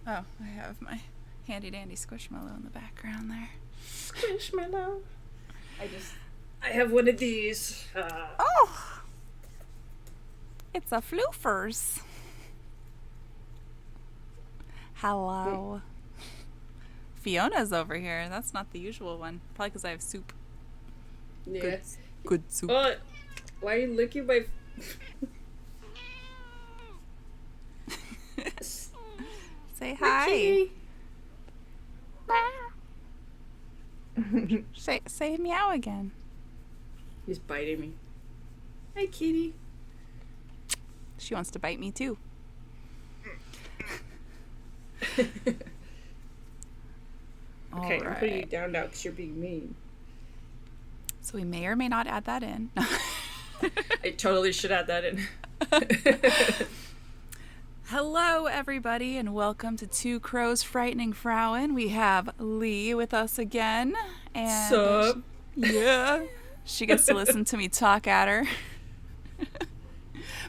Oh, I have my handy dandy squishmallow in the background there. Squishmallow. I have one of these. Oh! It's a floofers. Hello. Fiona's over here. That's not the usual one. Probably because I have soup. Yeah. Good soup. Oh, why are you licking my... Say hi. Say meow again. He's biting me. Hi, kitty. She wants to bite me too. Okay, I'm putting you down now because you're being mean. So we may or may not add that in. I totally should add that in. Hello, everybody, and welcome to Two Crows Frightening Frauen. We have Lee with us again. And Sup? Yeah. She gets to listen to me talk at her.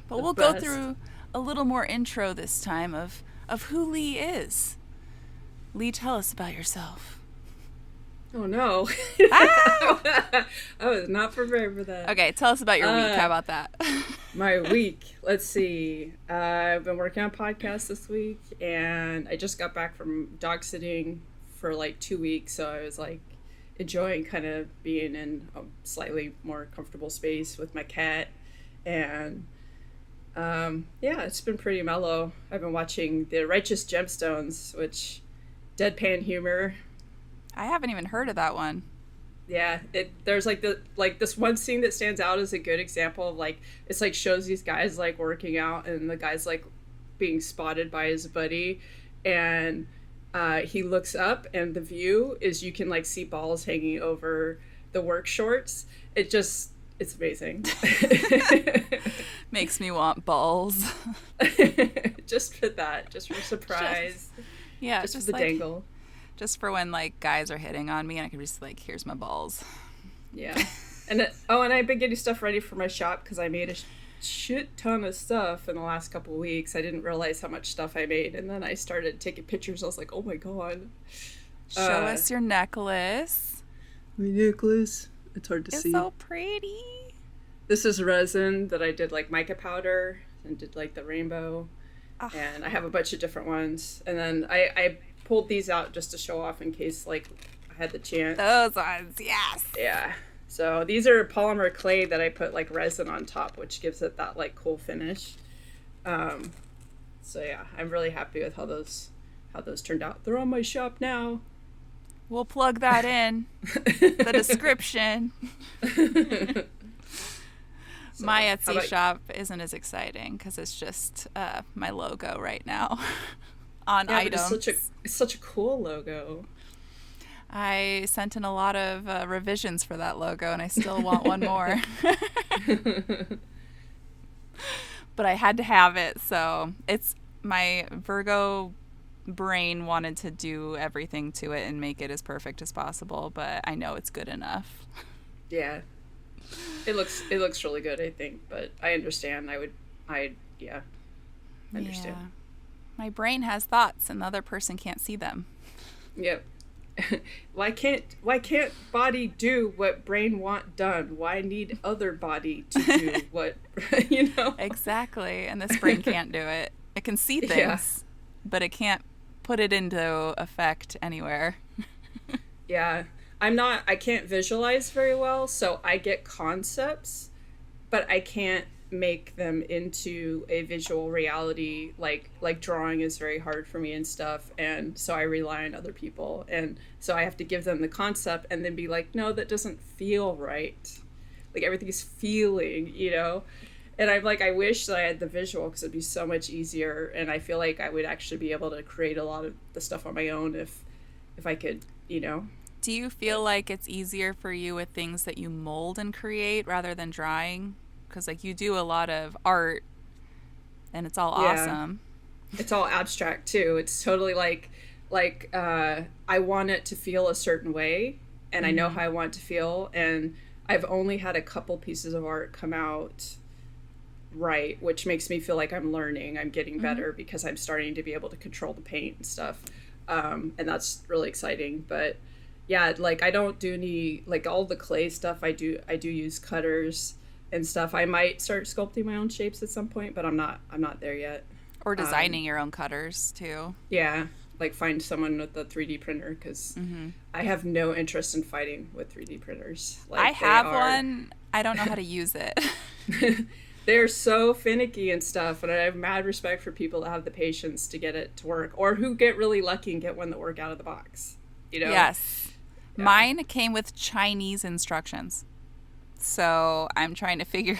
But we'll go through a little more intro this time of who Lee is. Lee, tell us about yourself. Oh, no. Ah! I was not prepared for that. Okay, tell us about your week. How about that? My week. Let's see. I've been working on podcasts this week, and I just got back from dog sitting for like 2 weeks, so I was like enjoying kind of being in a slightly more comfortable space with my cat. And yeah, it's been pretty mellow. I've been watching The Righteous Gemstones, which deadpan humor. I haven't even heard of that one. Yeah, there's like this one scene that stands out as a good example of like, it's like shows these guys like working out, and the guy's like being spotted by his buddy, and he looks up, and the view is you can like see balls hanging over the work shorts. It's amazing. Makes me want balls. Just for that, just for surprise. Just for the like, dangle. Just for when like guys are hitting on me and I can just like, here's my balls. Yeah. And I've been getting stuff ready for my shop because I made a shit ton of stuff in the last couple of weeks. I didn't realize how much stuff I made, and then I started taking pictures. I was like, oh my god. Show us your necklace. My necklace. It's hard to see. It's so pretty. This is resin that I did like mica powder and did like the rainbow. Oh. And I have a bunch of different ones. And then I pulled these out just to show off in case like I had the chance. Those ones, yes. Yeah. So these are polymer clay that I put like resin on top, which gives it that like cool finish. So yeah, I'm really happy with how those turned out. They're on my shop now. We'll plug that in the description. So, my Etsy shop isn't as exciting because it's just my logo right now on items. It's such a cool logo. I sent in a lot of revisions for that logo, and I still want one more. But I had to have it, so it's my Virgo brain wanted to do everything to it and make it as perfect as possible, but I know it's good enough. Yeah. It looks really good, I think, but I understand. I understand. Yeah. My brain has thoughts and the other person can't see them. Yep. Why can't body do what brain want done? Why need other body to do what, you know? Exactly. And this brain can't do it. It can see things, but it can't put it into effect anywhere. Yeah. I can't visualize very well, so I get concepts, but I can't make them into a visual reality. Like drawing is very hard for me and stuff, and so I rely on other people, and so I have to give them the concept and then be like, no, that doesn't feel right. Like everything's feeling, you know? And I'm like, I wish that I had the visual because it'd be so much easier, and I feel like I would actually be able to create a lot of the stuff on my own if I could, you know? Do you feel like it's easier for you with things that you mold and create rather than drawing? Because like you do a lot of art and it's all awesome. It's all abstract too. It's totally like I want it to feel a certain way, and I know how I want it to feel, and I've only had a couple pieces of art come out right, which makes me feel like I'm learning, I'm getting Mm-hmm. better because I'm starting to be able to control the paint and stuff. And that's really exciting. But yeah, like I don't do any like all the clay stuff. I do use cutters and stuff. I might start sculpting my own shapes at some point, but I'm not there yet. Or Um, designing your own cutters too. yeah, like find someone with a 3D printer because Mm-hmm. I have no interest in fighting with 3D printers. I Like they have are one. I don't know how to use it. they're so finicky and stuff, and I have mad respect for people that have the patience to get it to work or who get really lucky and get one that work out of the box. You know? Yes. Yeah. Mine came with Chinese instructions. So I'm trying to figure.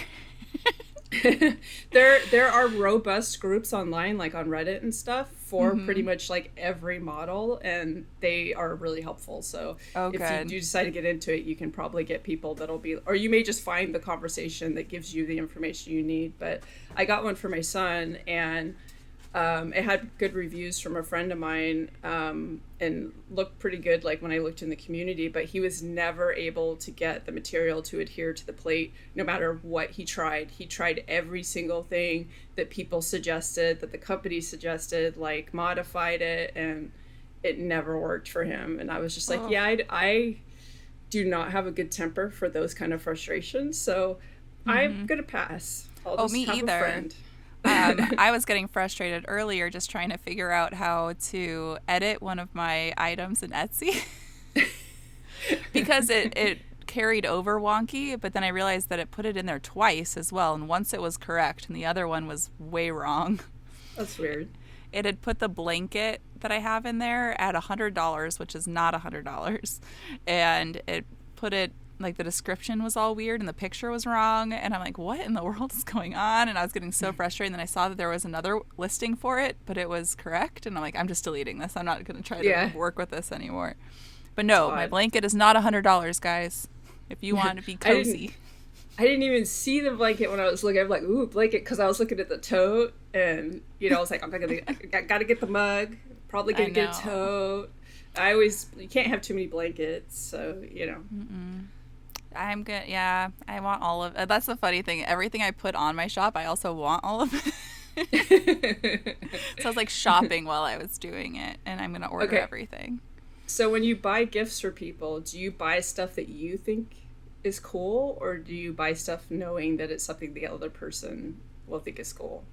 There are robust groups online like on Reddit and stuff for pretty Mm-hmm. much like every model, and they are really helpful. So Oh, if you good. do decide to get into it, you can probably get people that'll be, or you may just find the conversation that gives you the information you need. But I got one for my son, and it had good reviews from a friend of mine, and looked pretty good like when I looked in the community, but he was never able to get the material to adhere to the plate no matter what he tried. He tried every single thing that people suggested, that the company suggested, like modified it, and it never worked for him. And I was just like, Oh. yeah, I do not have a good temper for those kind of frustrations. So I'm Mm-hmm. going to pass. I'll Oh, just me have a either. friend. I was getting frustrated earlier just trying to figure out how to edit one of my items in Etsy because it carried over wonky, but then I realized that it put it in there twice as well. And once it was correct and the other one was way wrong. That's weird. It had put the blanket that I have in there at $100, which is not $100. And it put it like the description was all weird and the picture was wrong. And I'm like, what in the world is going on? And I was getting so frustrated. And then I saw that there was another listing for it, but it was correct. And I'm like, I'm just deleting this. I'm not going to try to Yeah, work with this anymore. But it's no, my odd. blanket is not $100, guys. If you want to be I didn't cozy. I didn't even see the blanket when I was looking. I'm like, ooh, blanket, because I was looking at the tote, and I was like, I gotta get the mug. Probably I gonna get a know. tote. You can't have too many blankets, so I'm good. Yeah, I want all of That's the funny thing. Everything I put on my shop, I also want all of it. So I was like shopping while I was doing it, and I'm going to order Okay, everything. so when you buy gifts for people, do you buy stuff that you think is cool, or do you buy stuff knowing that it's something the other person will think is cool?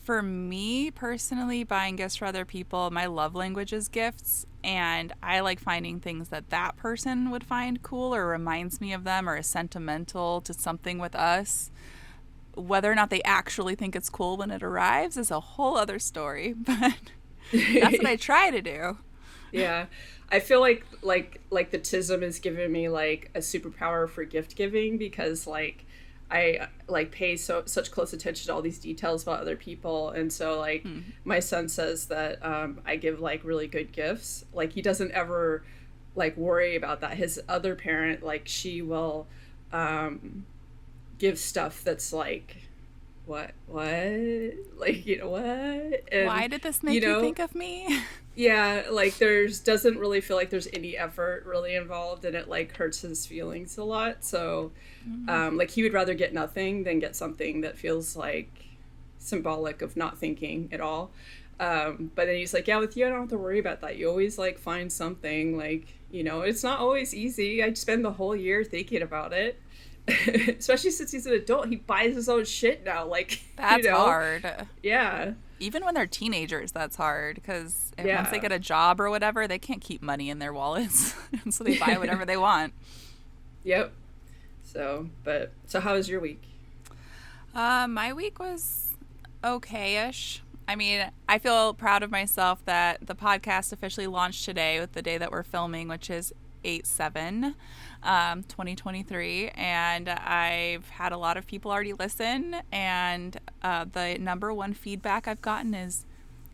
For me personally, buying gifts for other people, my love language is gifts. And I like finding things that that person would find cool or reminds me of them or is sentimental to something with us. Whether or not they actually think it's cool when it arrives is a whole other story. But that's what I try to do. Yeah. I feel like the TISM has given me like a superpower for gift giving because like I like pay such close attention to all these details about other people, and so like Hmm. my son says that I give like really good gifts. Like he doesn't ever like worry about that. His other parent, like she will um give stuff that's like what like what, and Why did this you make you know think of me? yeah, like there's doesn't really feel like there's any effort really involved, and it like hurts his feelings a lot. So like he would rather get nothing than get something that feels like symbolic of not thinking at all. But then he's like, yeah, with you I don't have to worry about that. You always like find something, like it's not always easy. I spend the whole year thinking about it. Especially since he's an adult, he buys his own shit now, like That's hard. yeah. Even when they're teenagers, that's hard because once they Yeah. get a job or whatever, they can't keep money in their wallets. And so they buy whatever they want. Yep. So how was your week? My week was okay-ish. I mean, I feel proud of myself that the podcast officially launched today with the day that we're filming, which is 8/7, 2023. And I've had a lot of people already listen. And the number one feedback I've gotten is,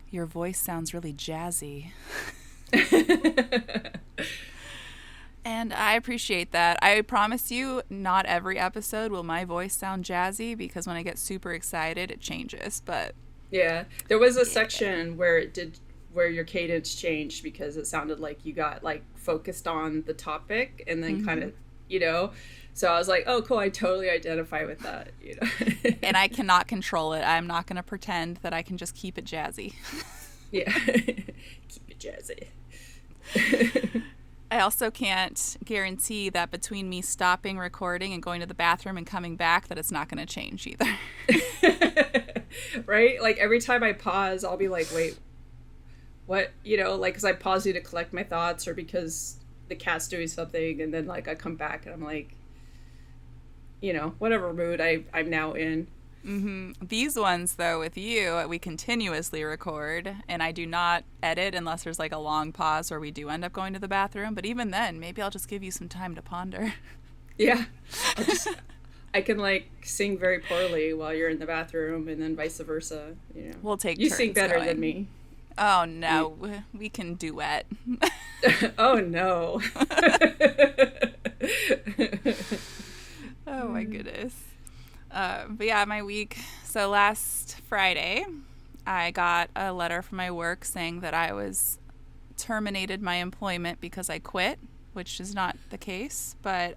your voice sounds really jazzy. And I appreciate that. I promise you, not every episode will my voice sound jazzy because when I get super excited, it changes. But Yeah, there was a yeah. section where your cadence changed because it sounded like you got like focused on the topic and then kind Hmm. of you know? So I was like, oh, cool. I totally identify with that, you know? And I cannot control it. I'm not going to pretend that I can just keep it jazzy. Yeah. Keep it jazzy. I also can't guarantee that between me stopping recording and going to the bathroom and coming back that it's not going to change either. Right? Like every time I pause, I'll be like, wait, what? You know, like, because I pause you to collect my thoughts or because the cat's doing something. And then, like, I come back and I'm like, you know, whatever mood I'm now in. Mm-hmm. These ones, though, with you, we continuously record, and I do not edit unless there's like a long pause where we do end up going to the bathroom. But even then, maybe I'll just give you some time to ponder. Yeah. I can like sing very poorly while you're in the bathroom, and then vice versa. You know, we'll take you turns sing better going. than me. Oh no, we can duet. Oh no. Oh my goodness. But yeah, my week. So last Friday, I got a letter from my work saying that I was terminated my employment because I quit, which is not the case. But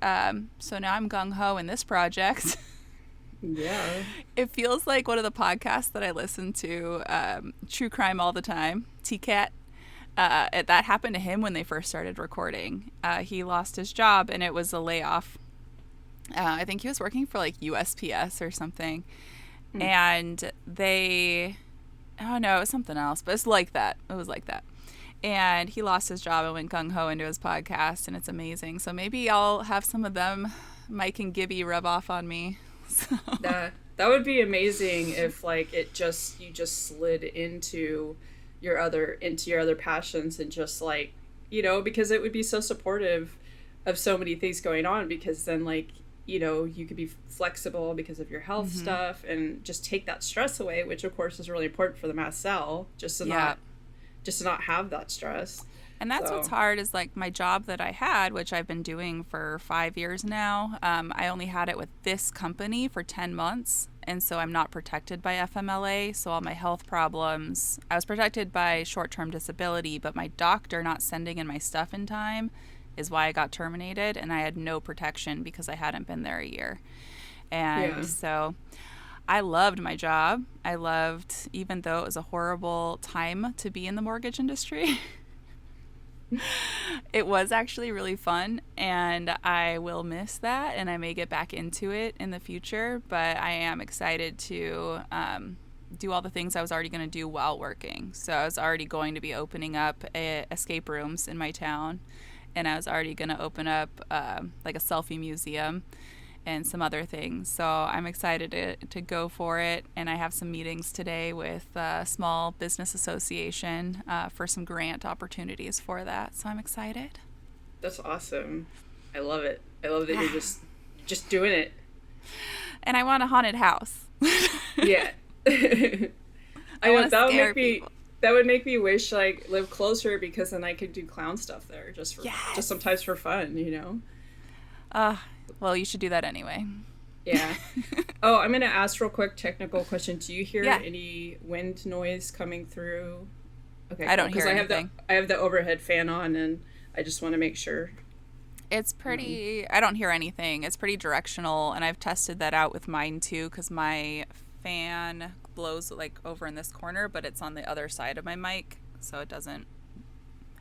so now I'm gung-ho in this project. Yeah. It feels like one of the podcasts that I listen to, True Crime All the Time, TCAT. That happened to him when they first started recording. He lost his job and it was a layoff. I think he was working for like USPS or something. And they, oh no, it was something else, but it's like that. It was like that. And he lost his job and went gung-ho into his podcast, and it's amazing. So maybe I'll have some of them, Mike and Gibby, rub off on me. So. That would be amazing if like you just slid into your other passions and just like, you know, because it would be so supportive of so many things going on, because then like, you know, you could be flexible because of your health stuff and just take that stress away, which of course is really important for the mast cell, just to not have that stress. And that's what's hard is like my job that I had, which I've been doing for 5 years now. I only had it with this company for 10 months. And so I'm not protected by FMLA. So all my health problems, I was protected by short-term disability, but my doctor not sending in my stuff in time is why I got terminated. And I had no protection because I hadn't been there a year. And so I loved my job. I loved, even though it was a horrible time to be in the mortgage industry. It was actually really fun, and I will miss that, and I may get back into it in the future, but I am excited to do all the things I was already going to do while working. So I was already going to be opening up escape rooms in my town, and I was already going to open up like a selfie museum and some other things. So I'm excited to go for it. And I have some meetings today with a small business association for some grant opportunities for that. So I'm excited. That's awesome. I love it. I love that you're just doing it. And I want a haunted house. Yeah. I know that would make me wish like live closer, because then I could do clown stuff there just sometimes for fun, you know. Well, you should do that anyway. Yeah. Oh, I'm going to ask real quick technical question. Do you hear any wind noise coming through? Okay. I don't hear anything. I have the overhead fan on, and I just want to make sure. It's pretty, I don't hear anything. It's pretty directional, and I've tested that out with mine too, because my fan blows like over in this corner, but it's on the other side of my mic, so it doesn't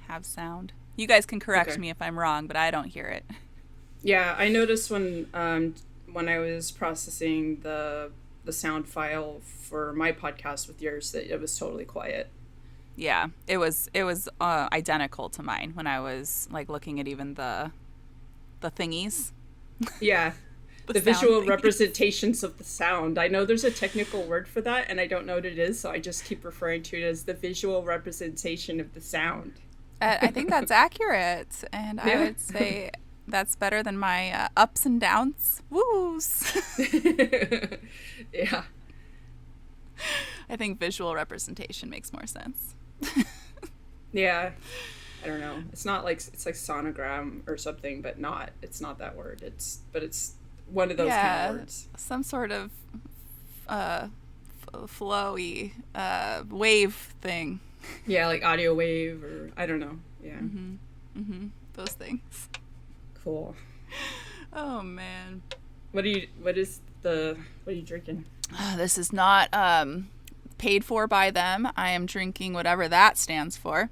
have sound. You guys can correct me if I'm wrong, but I don't hear it. Yeah, I noticed when I was processing the sound file for my podcast with yours that it was totally quiet. Yeah, it was identical to mine when I was like looking at even the thingies. Yeah, the visual representations of the sound. I know there's a technical word for that, and I don't know what it is, so I just keep referring to it as the visual representation of the sound. I think that's accurate, and I would say that's better than my ups and downs. Woos. Yeah. I think visual representation makes more sense. Yeah. I don't know. It's not like, it's like sonogram or something, but it's not that word. It's one of those kind of words. Some sort of flowy wave thing. Yeah, like audio wave, or I don't know. Yeah. Those things. Cool. Oh man. What are you drinking? This is not paid for by them. I am drinking whatever that stands for.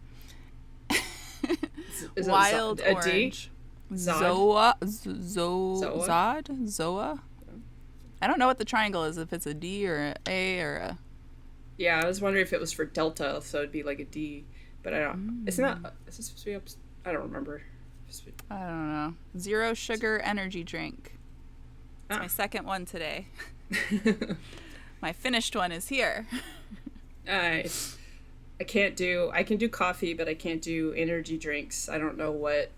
Is Wild it a orange. D? Zoa. Zoa? Zoa. I don't know what the triangle is. If it's a D or an A or a. Yeah, I was wondering if it was for Delta, so it'd be like a D. But I don't. It's not. Is this supposed to be up? I don't remember. I don't know. Zero sugar energy drink. It's my second one today. My finished one is here. Nice. I can do coffee, but I can't do energy drinks. I don't know what.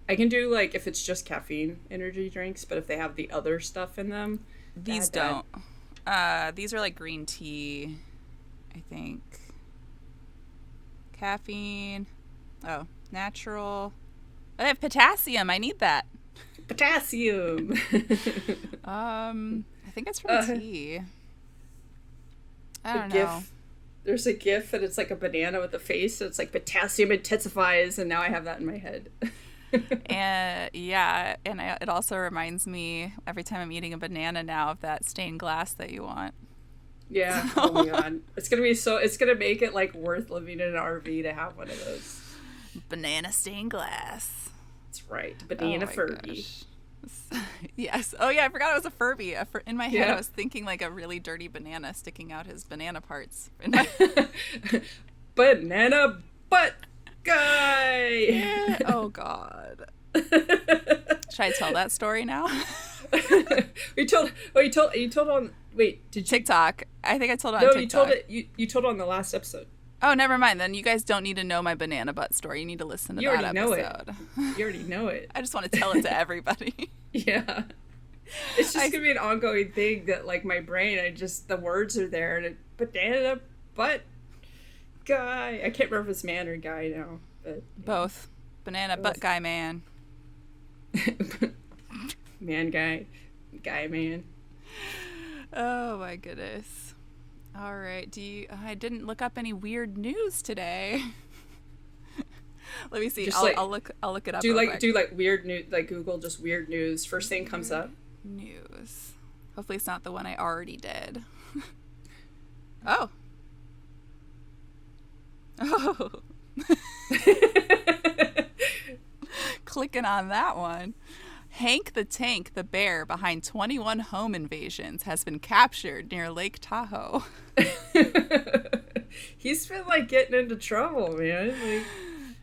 I can do, like, if it's just caffeine energy drinks, but if they have the other stuff in them. These don't. These are like green tea, I think. Caffeine. Oh, natural. I have potassium. I need that. Potassium. I think it's from tea. I don't know. There's a GIF and it's like a banana with a face, and it's like potassium intensifies, and now I have that in my head. And yeah, and it also reminds me every time I'm eating a banana now of that stained glass that you want. Yeah. Oh my god, it's gonna make it like worth living in an RV to have one of those. Banana stained glass. That's right, banana Furby. Gosh. Yes. Oh yeah, I forgot it was a Furby. In my head, I was thinking like a really dirty banana sticking out his banana parts. Banana butt guy. Yeah. Oh god. Should I tell that story now? You told on. Wait, did you? TikTok. I think I told it on No, TikTok. you told it on the last episode. Oh, never mind. Then you guys don't need to know my banana butt story. You need to listen to that episode. You already know it. I just want to tell it to everybody. Yeah. It's just gonna be an ongoing thing that, like, my brain, the words are there, and banana butt guy. I can't remember if it's man or guy now. But both. Banana butt guy man. Man guy. Guy man. Oh my goodness. All right. I didn't look up any weird news today. Let me see. I'll look it up. Do weird news, like Google just weird news. First thing comes up. News. Hopefully it's not the one I already did. Oh. Oh. Clicking on that one. Hank the Tank, the bear behind 21 home invasions, has been captured near Lake Tahoe. He's been, like, getting into trouble, man. Like...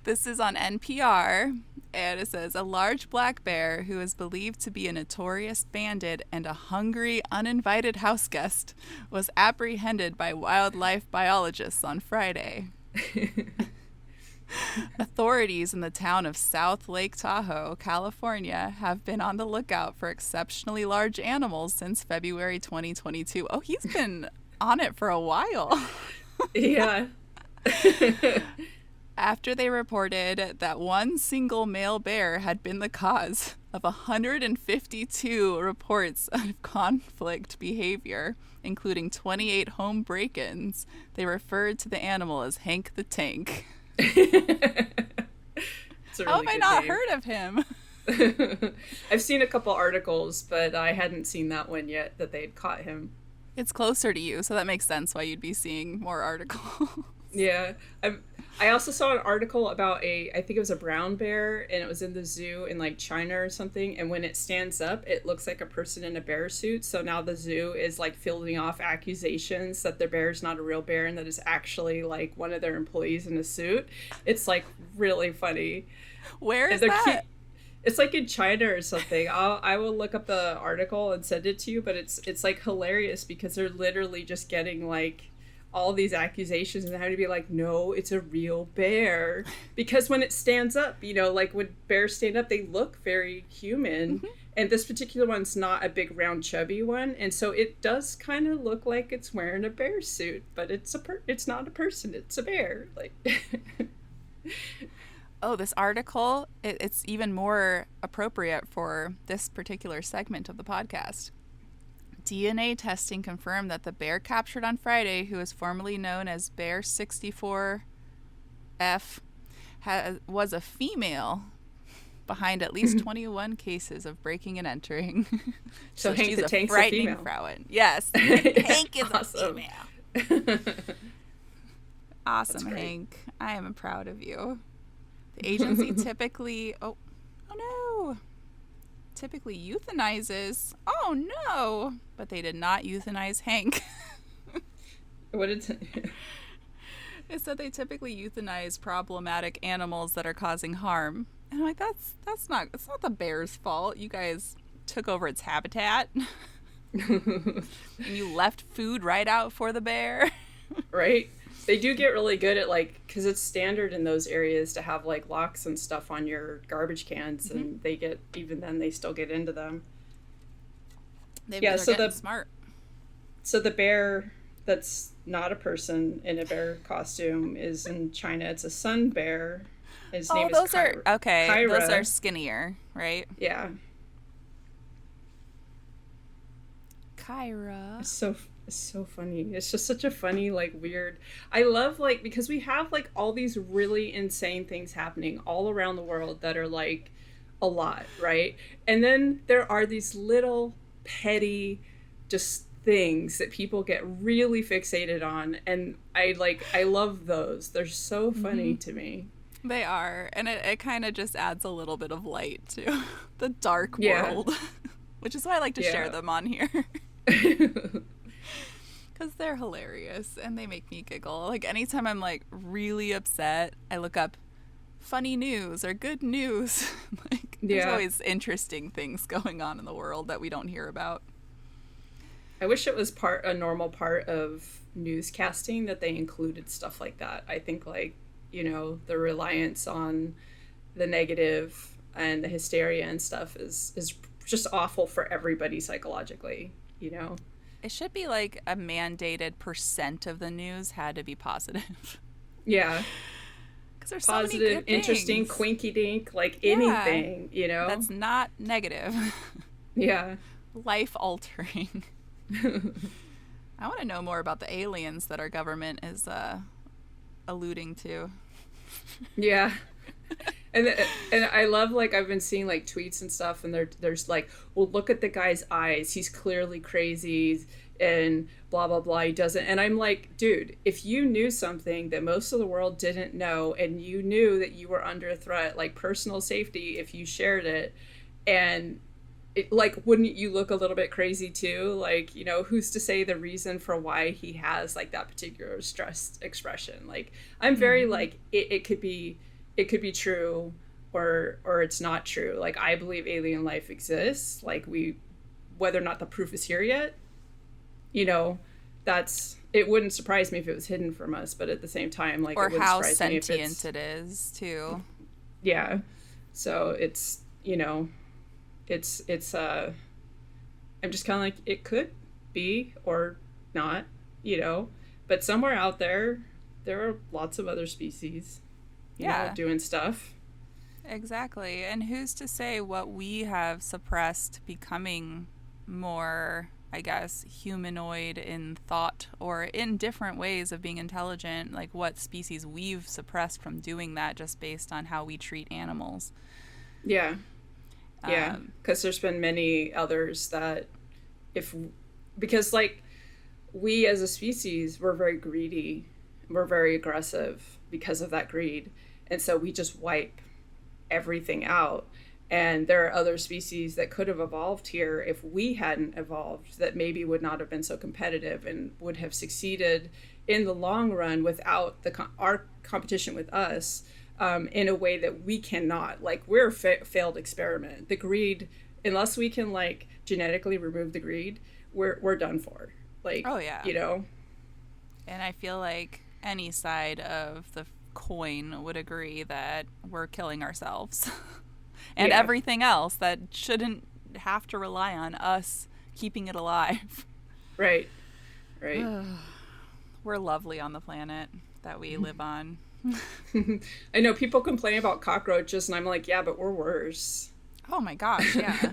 This is on NPR, and it says, a large black bear who is believed to be a notorious bandit and a hungry, uninvited house guest was apprehended by wildlife biologists on Friday. Authorities in the town of South Lake Tahoe, California, have been on the lookout for exceptionally large animals since February 2022. Oh, he's been on it for a while. Yeah. After they reported that one single male bear had been the cause of 152 reports of conflict behavior, including 28 home break-ins, they referred to the animal as Hank the Tank. How have I not heard of him? I've seen a couple articles, but I hadn't seen that one yet, that they'd caught him. It's closer to you, so that makes sense why you'd be seeing more articles. Yeah. I also saw an article about I think it was a brown bear, and it was in the zoo in, like, China or something, and when it stands up, it looks like a person in a bear suit, so now the zoo is, like, fielding off accusations that their bear is not a real bear and that it's actually, like, one of their employees in a suit. It's, like, really funny. Where is that? It's, like, in China or something. I will look up the article and send it to you, but it's like, hilarious because they're literally just getting, like, all these accusations and having to be like, no, it's a real bear. Because when it stands up, you know, like, when bears stand up, they look very human. Mm-hmm. And this particular one's not a big, round, chubby one. And so it does kind of look like it's wearing a bear suit, but it's not a person, it's a bear. Like... Oh, this article, it's even more appropriate for this particular segment of the podcast. DNA testing confirmed that the bear captured on Friday, who is formerly known as Bear 64F, was a female behind at least 21 cases of breaking and entering. So Hank she's the a Tank's a frightening female. Frauen. Yes, Hank is Awesome. a female. Awesome, That's great. Hank. I am proud of you. The agency typically, oh no, typically euthanizes. Oh no, but they did not euthanize Hank. What did It said they typically euthanize problematic animals that are causing harm. And I'm like, it's not the bear's fault. You guys took over its habitat. And you left food right out for the bear. right? They do get really good at like, because it's standard in those areas to have like locks and stuff on your garbage cans, and they get, even then they still get into them. They're getting smart. So the bear that's not a person in a bear costume is in China. It's a sun bear. His name is Kyra. Okay. Kyra. Those are skinnier, right? Yeah. Kyra. It's so funny. It's just such a funny, like, weird. I love, like, because we have like all these really insane things happening all around the world that are like a lot, right? And then there are these little petty just things that people get really fixated on, and I love those. They're so funny to me. They are, and it kind of just adds a little bit of light to the dark world, which is why I like to share them on here. Because they're hilarious and they make me giggle. Like anytime I'm like really upset, I look up funny news or good news. Like there's always interesting things going on in the world that we don't hear about. I wish it was a normal part of newscasting that they included stuff like that. I think like, you know, the reliance on the negative and the hysteria and stuff is just awful for everybody psychologically, you know? It should be like a mandated % of the news had to be positive. Yeah. Because there's positive, so many good interesting, things. quinky dink, like anything, you know? That's not negative. Yeah. Life altering. I want to know more about the aliens that our government is alluding to. Yeah. And I love, like, I've been seeing like tweets and stuff, and there's like, well, look at the guy's eyes, he's clearly crazy and blah blah blah, he doesn't. And I'm like, dude, if you knew something that most of the world didn't know, and you knew that you were under threat, like personal safety, if you shared it, and like, wouldn't you look a little bit crazy too? Like, you know, who's to say the reason for why he has like that particular stress expression? Like, I'm very like, it could be true or it's not true. Like, I believe alien life exists. Like, whether or not the proof is here yet, you know, it wouldn't surprise me if it was hidden from us, but at the same time, like, or it wouldn't how surprise me if sentient it is too. Yeah. So it's, you know, it's I'm just kind of like, it could be or not, you know, but somewhere out there are lots of other species, you know, doing stuff. Exactly. And who's to say what we have suppressed becoming more, I guess, humanoid in thought or in different ways of being intelligent, like what species we've suppressed from doing that just based on how we treat animals. Yeah. Yeah, because there's been many others that because like we as a species, we're very greedy, we're very aggressive because of that greed. And so we just wipe everything out. And there are other species that could have evolved here if we hadn't evolved, that maybe would not have been so competitive and would have succeeded in the long run without our competition with us. In a way that we cannot. Like, we're a failed experiment. The greed, unless we can like genetically remove the greed, we're done for. Like, oh yeah, you know. And I feel like any side of the coin would agree that we're killing ourselves and everything else that shouldn't have to rely on us keeping it alive. Right. We're lovely on the planet that we live on. I know people complain about cockroaches, and I'm like, yeah, but we're worse. Oh my gosh, yeah.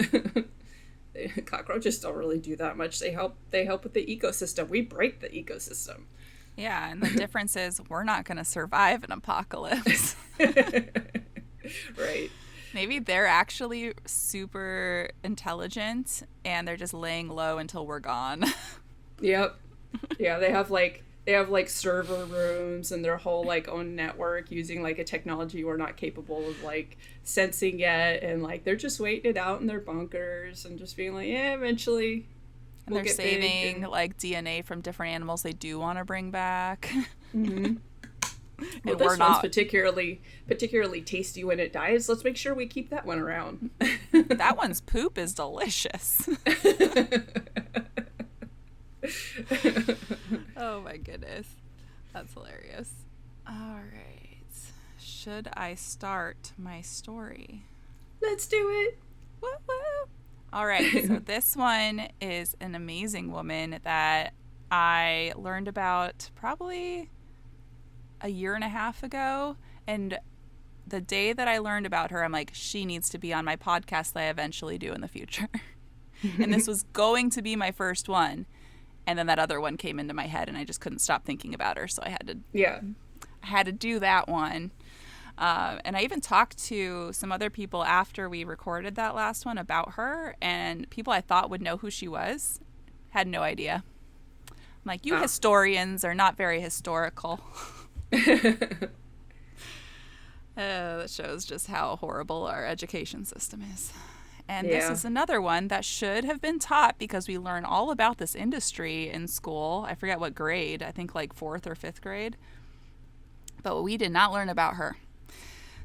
Cockroaches don't really do that much. They help with the ecosystem. We break the ecosystem. Yeah, and the difference is we're not going to survive an apocalypse. Right. Maybe they're actually super intelligent and they're just laying low until we're gone. Yep. Yeah, they have server rooms and their whole like own network using like a technology we're not capable of like sensing yet, and like they're just waiting it out in their bunkers and just being like, yeah, eventually And we'll they're get big saving and like DNA from different animals they do want to bring back. mm-hmm. Well, And this we're one's not. particularly tasty when it dies. Let's make sure we keep that one around. That one's poop is delicious. Oh my goodness. That's hilarious. All right. Should I start my story? Let's do it. Woo woo. All right. So this one is an amazing woman that I learned about probably a year and a half ago. And the day that I learned about her, I'm like, she needs to be on my podcast that I eventually do in the future. And this was going to be my first one. And then that other one came into my head and I just couldn't stop thinking about her. So I had to do that one. And I even talked to some other people after we recorded that last one about her, and people I thought would know who she was had no idea. I'm like, you historians are not very historical. That shows just how horrible our education system is. And this is another one that should have been taught because we learn all about this industry in school. I forget what grade, I think like 4th or 5th grade. But we did not learn about her.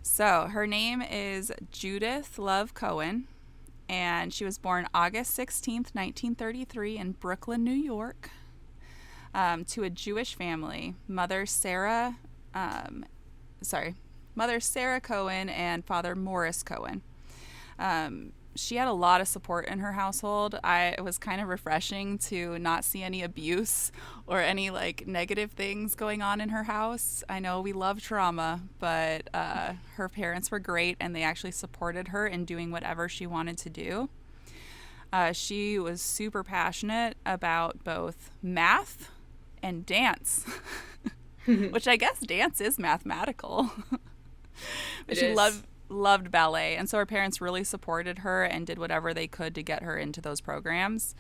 So her name is Judith Love Cohen, and she was born August 16th, 1933 in Brooklyn, New York, to a Jewish family. Mother Sarah Cohen and Father Morris Cohen. She had a lot of support in her household. It was kind of refreshing to not see any abuse or any like negative things going on in her house. I know we love trauma, but her parents were great and they actually supported her in doing whatever she wanted to do. She was super passionate about both math and dance, which I guess dance is mathematical. But she loved ballet, and so her parents really supported her and did whatever they could to get her into those programs.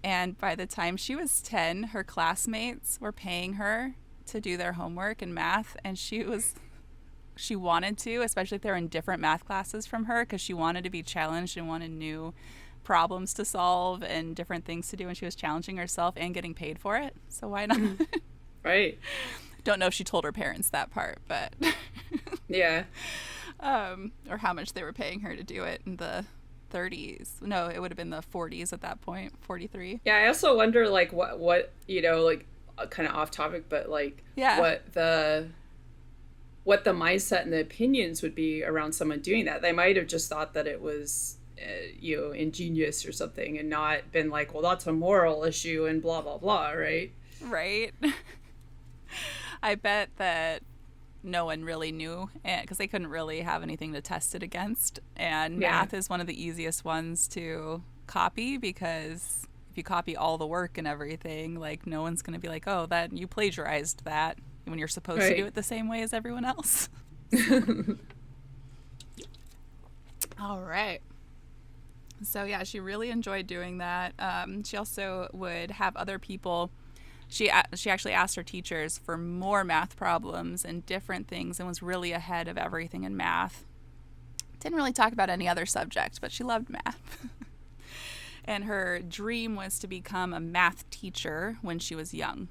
And by the time she was 10, her classmates were paying her to do their homework in math, and she wanted to, especially if they were in different math classes from her, because she wanted to be challenged and wanted new problems to solve and different things to do, and she was challenging herself and getting paid for it. So why not? Right. Don't know if she told her parents that part, but yeah. Or how much they were paying her to do it in the 30s. No, it would have been the 40s at that point, 43. Yeah, I also wonder like what like kind of off topic, but like what the mindset and the opinions would be around someone doing that. They might have just thought that it was ingenious or something, and not been like, well, that's a moral issue and blah blah blah, right? Right. I bet that no one really knew, because they couldn't really have anything to test it against. And math is one of the easiest ones to copy, because if you copy all the work and everything, like no one's going to be like, oh, that you plagiarized that, when you're supposed to do it the same way as everyone else. All right. So yeah, she really enjoyed doing that. She also would have other people. She actually asked her teachers for more math problems and different things, and was really ahead of everything in math. Didn't really talk about any other subject, but she loved math. And her dream was to become a math teacher when she was young.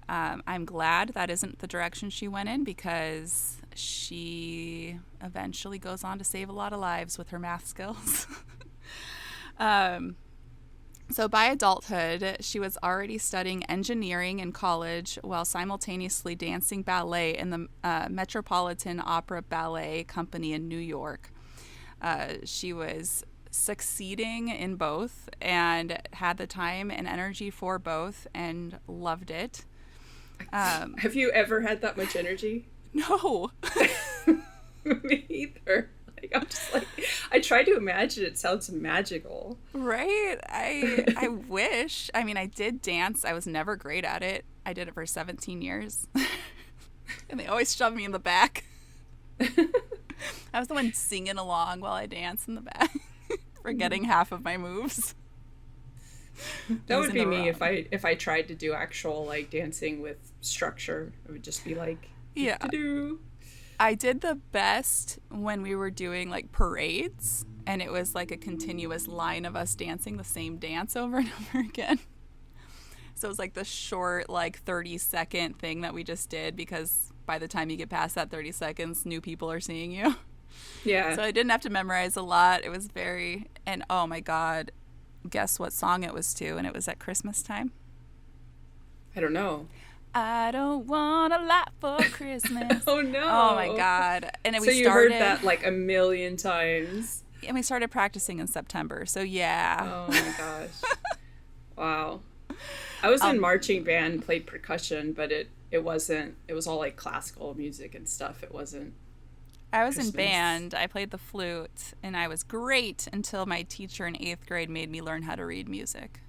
I'm glad that isn't the direction she went in, because she eventually goes on to save a lot of lives with her math skills. So by adulthood, she was already studying engineering in college while simultaneously dancing ballet in the Metropolitan Opera Ballet Company in New York. She was succeeding in both and had the time and energy for both and loved it. Have you ever had that much energy? No. Me either. I'm just like, I try to imagine. It sounds magical. Right? I wish. I mean, I did dance. I was never great at it. I did it for 17 years. And they always shoved me in the back. I was the one singing along while I danced in the back, forgetting half of my moves. That would Using be the me wrong- if I tried to do actual like dancing with structure. It would just be like Yeah. do. I did the best when we were doing like parades, and it was like a continuous line of us dancing the same dance over and over again. So it was like the short, like 30-second thing that we just did, because by the time you get past that 30 seconds, new people are seeing you. Yeah. So I didn't have to memorize a lot. It was very, and oh my God, guess what song it was to? And it was at Christmas time. I don't know. I don't want a lot for Christmas. Oh no. Oh my God. And then So we you started, heard that like a million times. and we started practicing in September. So yeah. Oh my gosh. Wow. I was in marching band, played percussion, but it wasn't, it was all like classical music and stuff. It wasn't. I was in Christmas. band. I played the flute, and I was great until my teacher in 8th grade made me learn how to read music.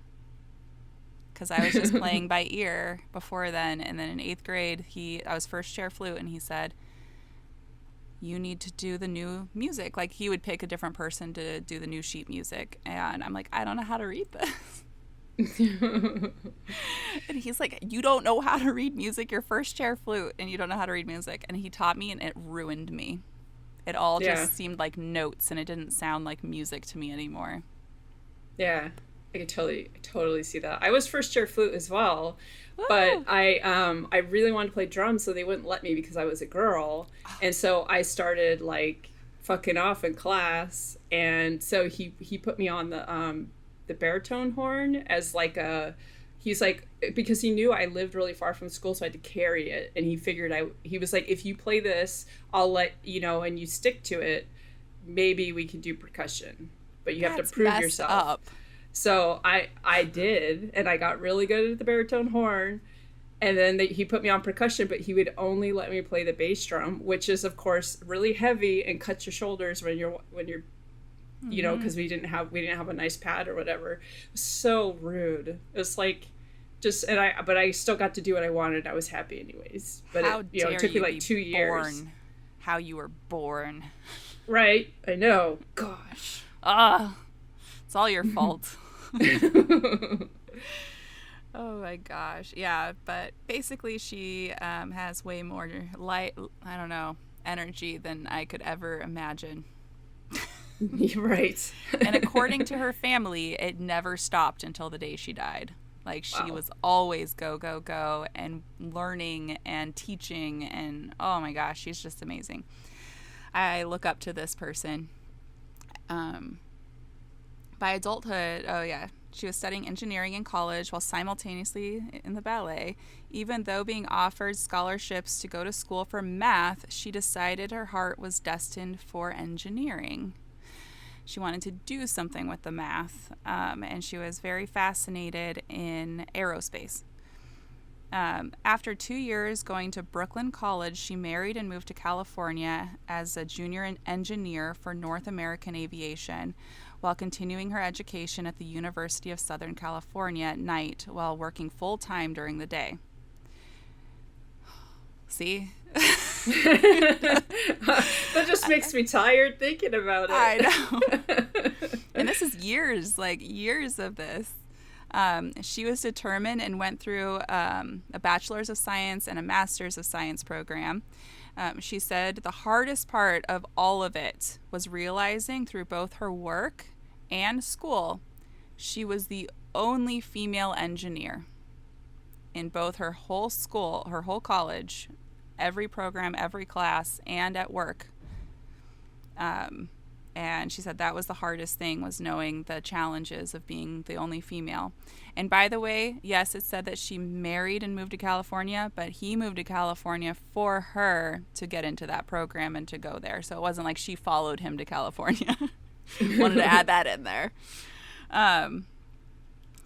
Because I was just playing by ear before then, and then in 8th grade, I was first chair flute, and he said, you need to do the new music. Like, he would pick a different person to do the new sheet music, and I'm like, I don't know how to read this. And he's like, you don't know how to read music? You're first chair flute, and you don't know how to read music. And he taught me, and it ruined me. It all just seemed like notes, and it didn't sound like music to me anymore. Yeah, I could totally see that. I was first chair flute as well, but I really wanted to play drums, so they wouldn't let me because I was a girl, and so I started like fucking off in class, and so he put me on the baritone horn as like he's like, because he knew I lived really far from school, so I had to carry it, and he figured he was like, if you play this, I'll let you know, and you stick to it, maybe we can do percussion, but you have to prove yourself up. So I did, and I got really good at the baritone horn, and then he put me on percussion, but he would only let me play the bass drum, which is of course really heavy and cuts your shoulders when you're you know, because we didn't have a nice pad or whatever. It was so rude. It was like just, but I still got to do what I wanted. I was happy anyways. But it took me like 2 years. How you were born. Right. I know. Gosh. It's all your fault. Oh my gosh. Yeah, but basically she has way more energy than I could ever imagine. Right. And according to her family, it never stopped until the day she died. Like, she was always go, go, go, and learning and teaching, and oh my gosh, she's just amazing. I look up to this person. By adulthood, she was studying engineering in college while simultaneously in the ballet. Even though being offered scholarships to go to school for math, she decided her heart was destined for engineering. She wanted to do something with the math, and she was very fascinated in aerospace. After 2 years going to Brooklyn College, she married and moved to California as a junior engineer for North American Aviation, while continuing her education at the University of Southern California at night while working full-time during the day. See? That just makes me tired thinking about it. I know. And this is years of this. She was determined and went through a bachelor's of science and a master's of science program. She said the hardest part of all of it was realizing through both her work and school, she was the only female engineer in both her whole school, her whole college, every program, every class, and at work. And she said that was the hardest thing, was knowing the challenges of being the only female. And by the way, yes, it said that she married and moved to California, but he moved to California for her to get into that program and to go there. So it wasn't like she followed him to California. Wanted to add that in there.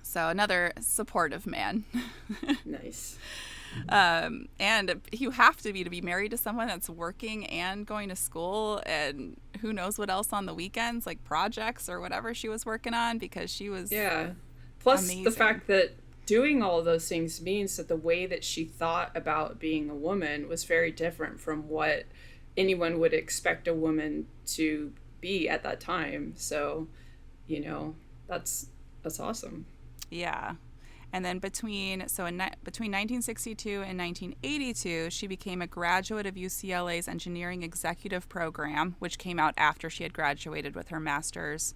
So another supportive man. Nice. And you have to be married to someone that's working and going to school, and who knows what else on the weekends, like projects or whatever she was working on, because she was Plus amazing. The fact that doing all of those things means that the way that she thought about being a woman was very different from what anyone would expect a woman to be at that time. So, you know, that's awesome. Yeah. And then between 1962 and 1982, she became a graduate of UCLA's Engineering Executive Program, which came out after she had graduated with her master's.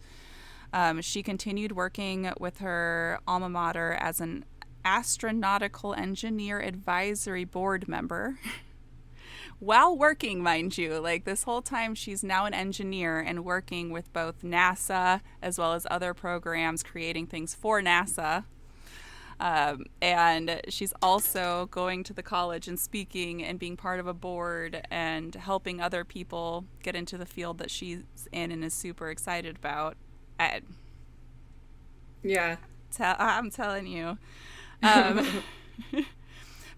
She continued working with her alma mater as an astronautical engineer advisory board member. While working, mind you, like this whole time, she's now an engineer and working with both NASA as well as other programs, creating things for NASA. And she's also going to the college and speaking and being part of a board and helping other people get into the field that she's in and is super excited about. Yeah. I'm telling you.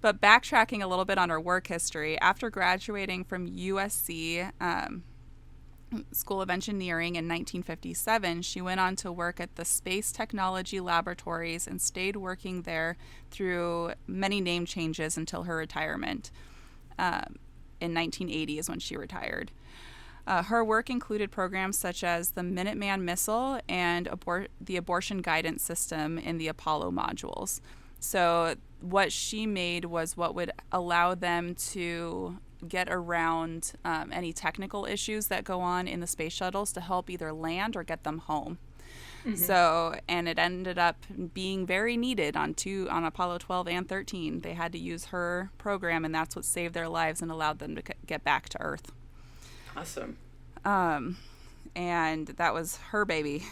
But backtracking a little bit on her work history, after graduating from USC School of Engineering in 1957, she went on to work at the Space Technology Laboratories and stayed working there through many name changes until her retirement. In 1980 is when she retired. Her work included programs such as the Minuteman missile and the abortion guidance system in the Apollo modules. So what she made was what would allow them to get around any technical issues that go on in the space shuttles to help either land or get them home. Mm-hmm. So, and it ended up being very needed on Apollo 12 and 13. They had to use her program, and that's what saved their lives and allowed them to get back to Earth. Awesome. And that was her baby.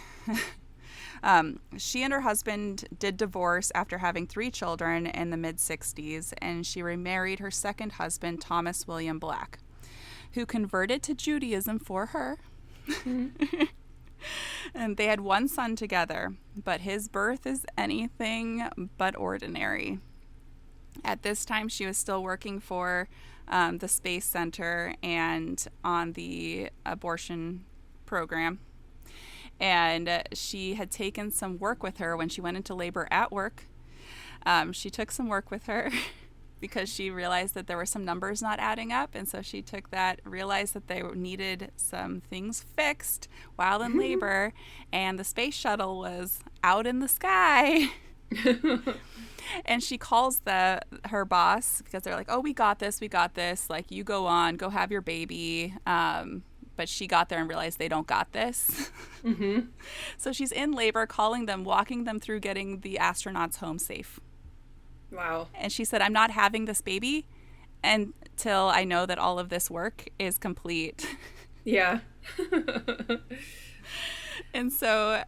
She and her husband did divorce after having 3 children in the mid-60s, and she remarried her second husband, Thomas William Black, who converted to Judaism for her. Mm-hmm. And they had 1 son together, but his birth is anything but ordinary. At this time, she was still working for the Space Center and on the abortion program. And she had taken some work with her when she went into labor at work. She took some work with her because she realized that there were some numbers not adding up. And so she took that, realized that they needed some things fixed while in labor. And the space shuttle was out in the sky. And she calls her boss because they're like, oh, we got this. Like, you go on, go have your baby. But she got there and realized they don't got this. Mm-hmm. So she's in labor, calling them, walking them through getting the astronauts home safe. Wow. And she said, I'm not having this baby until I know that all of this work is complete. Yeah. And so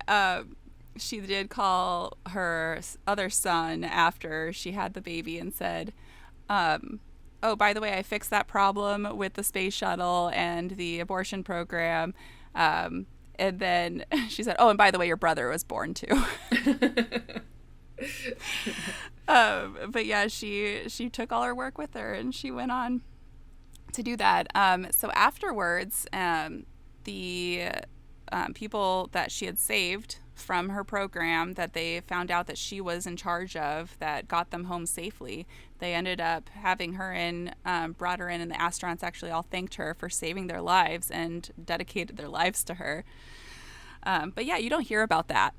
she did call her other son after she had the baby and said, oh, by the way, I fixed that problem with the space shuttle and the abortion program. And then she said, oh, and by the way, your brother was born too. But yeah, she took all her work with her and she went on to do that. So afterwards, the people that she had saved from her program that they found out that she was in charge of that got them home safely, they ended up having her in, brought her in, and the astronauts actually all thanked her for saving their lives and dedicated their lives to her. But yeah, you don't hear about that.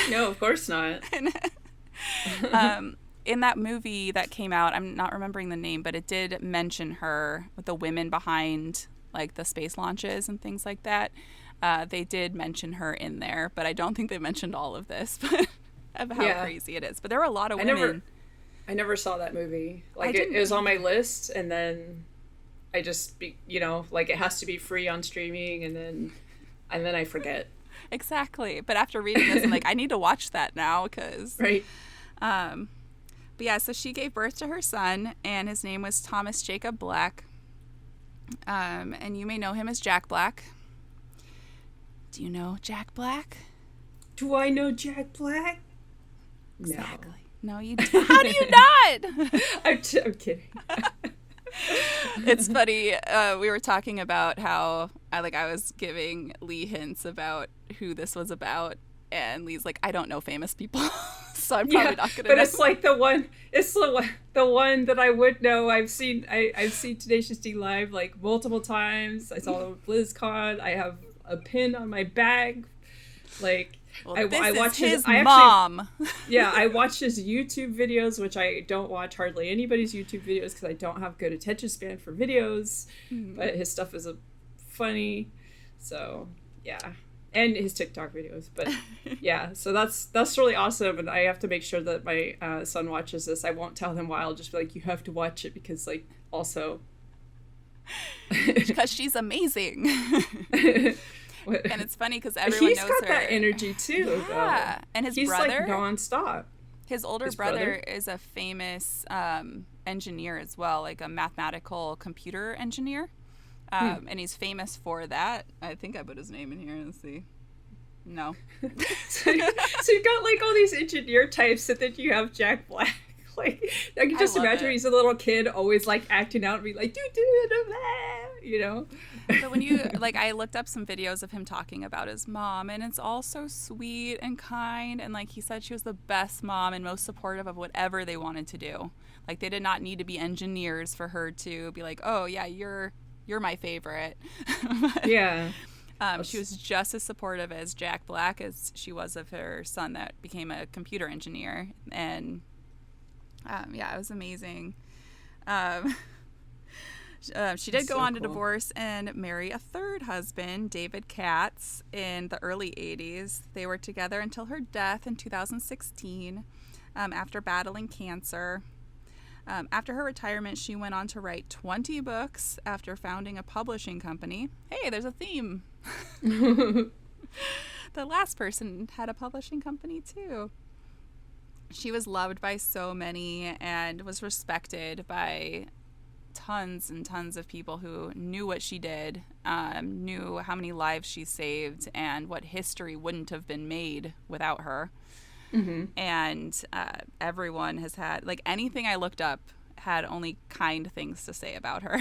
No, of course not. In that movie that came out, I'm not remembering the name, but it did mention her with the women behind like the space launches and things like that. They did mention her in there, but I don't think they mentioned all of this of how crazy it is. But there were a lot of women. I never saw that movie. Like it was on my list, and then I just, like it has to be free on streaming, and then I forget. Exactly. But after reading this, I'm like, I need to watch that now because. Right. But yeah, so she gave birth to her son, and his name was Thomas Jacob Black. And you may know him as Jack Black. Do you know Jack Black? Do I know Jack Black? Exactly. No, you do. How do you not? I'm kidding. It's funny. We were talking about how I was giving Lee hints about who this was about, and Lee's like, I don't know famous people. So I'm probably Yeah, not gonna but know. it's like the one that I would know. I've seen Tenacious D live like multiple times. I saw them at BlizzCon. I have a pin on my bag. Like Well, I this is watch his. his I actually mom. yeah, I watch his YouTube videos, which I don't watch hardly anybody's YouTube videos because I don't have good attention span for videos. But his stuff is funny, so yeah, and his TikTok videos. But yeah, so that's really awesome, and I have to make sure that my son watches this. I won't tell him why. I'll just be like, you have to watch it because like also Because she's amazing. And it's funny because everyone he's knows got her. that energy too. Yeah, Though. and his He's brother, like nonstop. his older brother is a famous engineer as well, like a mathematical computer engineer. And he's famous for that. I think I put his name in here. Let's see. No. So you've got like all these engineer types, and then you have Jack Black. Like I can just imagine he's a little kid, always like acting out and be like, you know. But when you like, I looked up some videos of him talking about his mom, and it's all so sweet and kind. And like he said, she was the best mom and most supportive of whatever they wanted to do. Like they did not need to be engineers for her to be like, oh yeah, you're my favorite. Yeah. She was just as supportive as Jack Black as she was of her son that became a computer engineer. And yeah, it was amazing. She did go on to divorce and marry a third husband, David Katz, in the early 80s. They were together until her death in 2016 after battling cancer. After her retirement, she went on to write 20 books after founding a publishing company. Hey, there's a theme. The last person had a publishing company too. She was loved by so many and was respected by tons and tons of people who knew what she did, knew how many lives she saved, and what history wouldn't have been made without her. Mm-hmm. And everyone has had, like, anything I looked up had only kind things to say about her.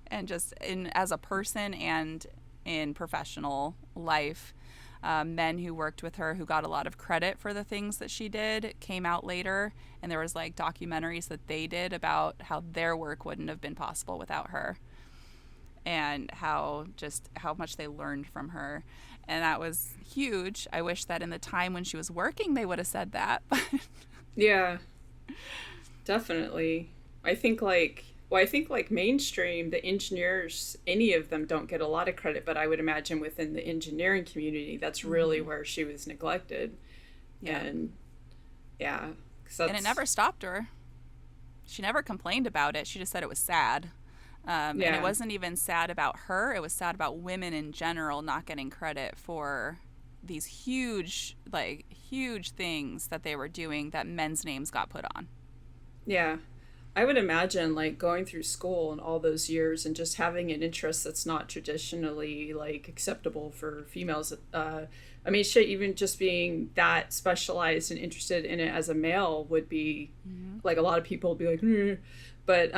And just as a person and in professional life. Men who worked with her who got a lot of credit for the things that she did came out later, and there was like documentaries that they did about how their work wouldn't have been possible without her, and how much they learned from her. And that was huge. I wish that in the time when she was working they would have said that. Yeah, definitely. I think like mainstream, the engineers, any of them don't get a lot of credit, but I would imagine within the engineering community, that's really where she was neglected. Yeah. And yeah. And it never stopped her. She never complained about it. She just said it was sad. And it wasn't even sad about her. It was sad about women in general not getting credit for these huge things that they were doing that men's names got put on. Yeah. I would imagine like going through school and all those years and just having an interest that's not traditionally like acceptable for females. I mean, shit, even just being that specialized and interested in it as a male would be like, a lot of people would be like, but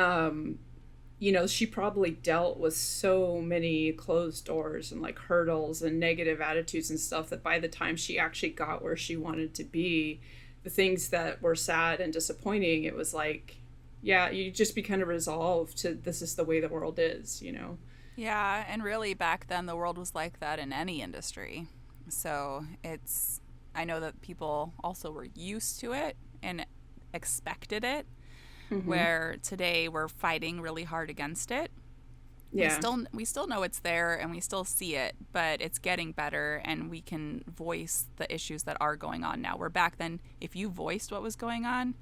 you know, she probably dealt with so many closed doors and like hurdles and negative attitudes and stuff that by the time she actually got where she wanted to be, the things that were sad and disappointing, it was like, yeah, you just be kind of resolved to this is the way the world is, you know? Yeah, and really back then the world was like that in any industry. So I know that people also were used to it and expected it, where today we're fighting really hard against it. Yeah. We still know it's there and we still see it, but it's getting better and we can voice the issues that are going on now. Where back then, if you voiced what was going on,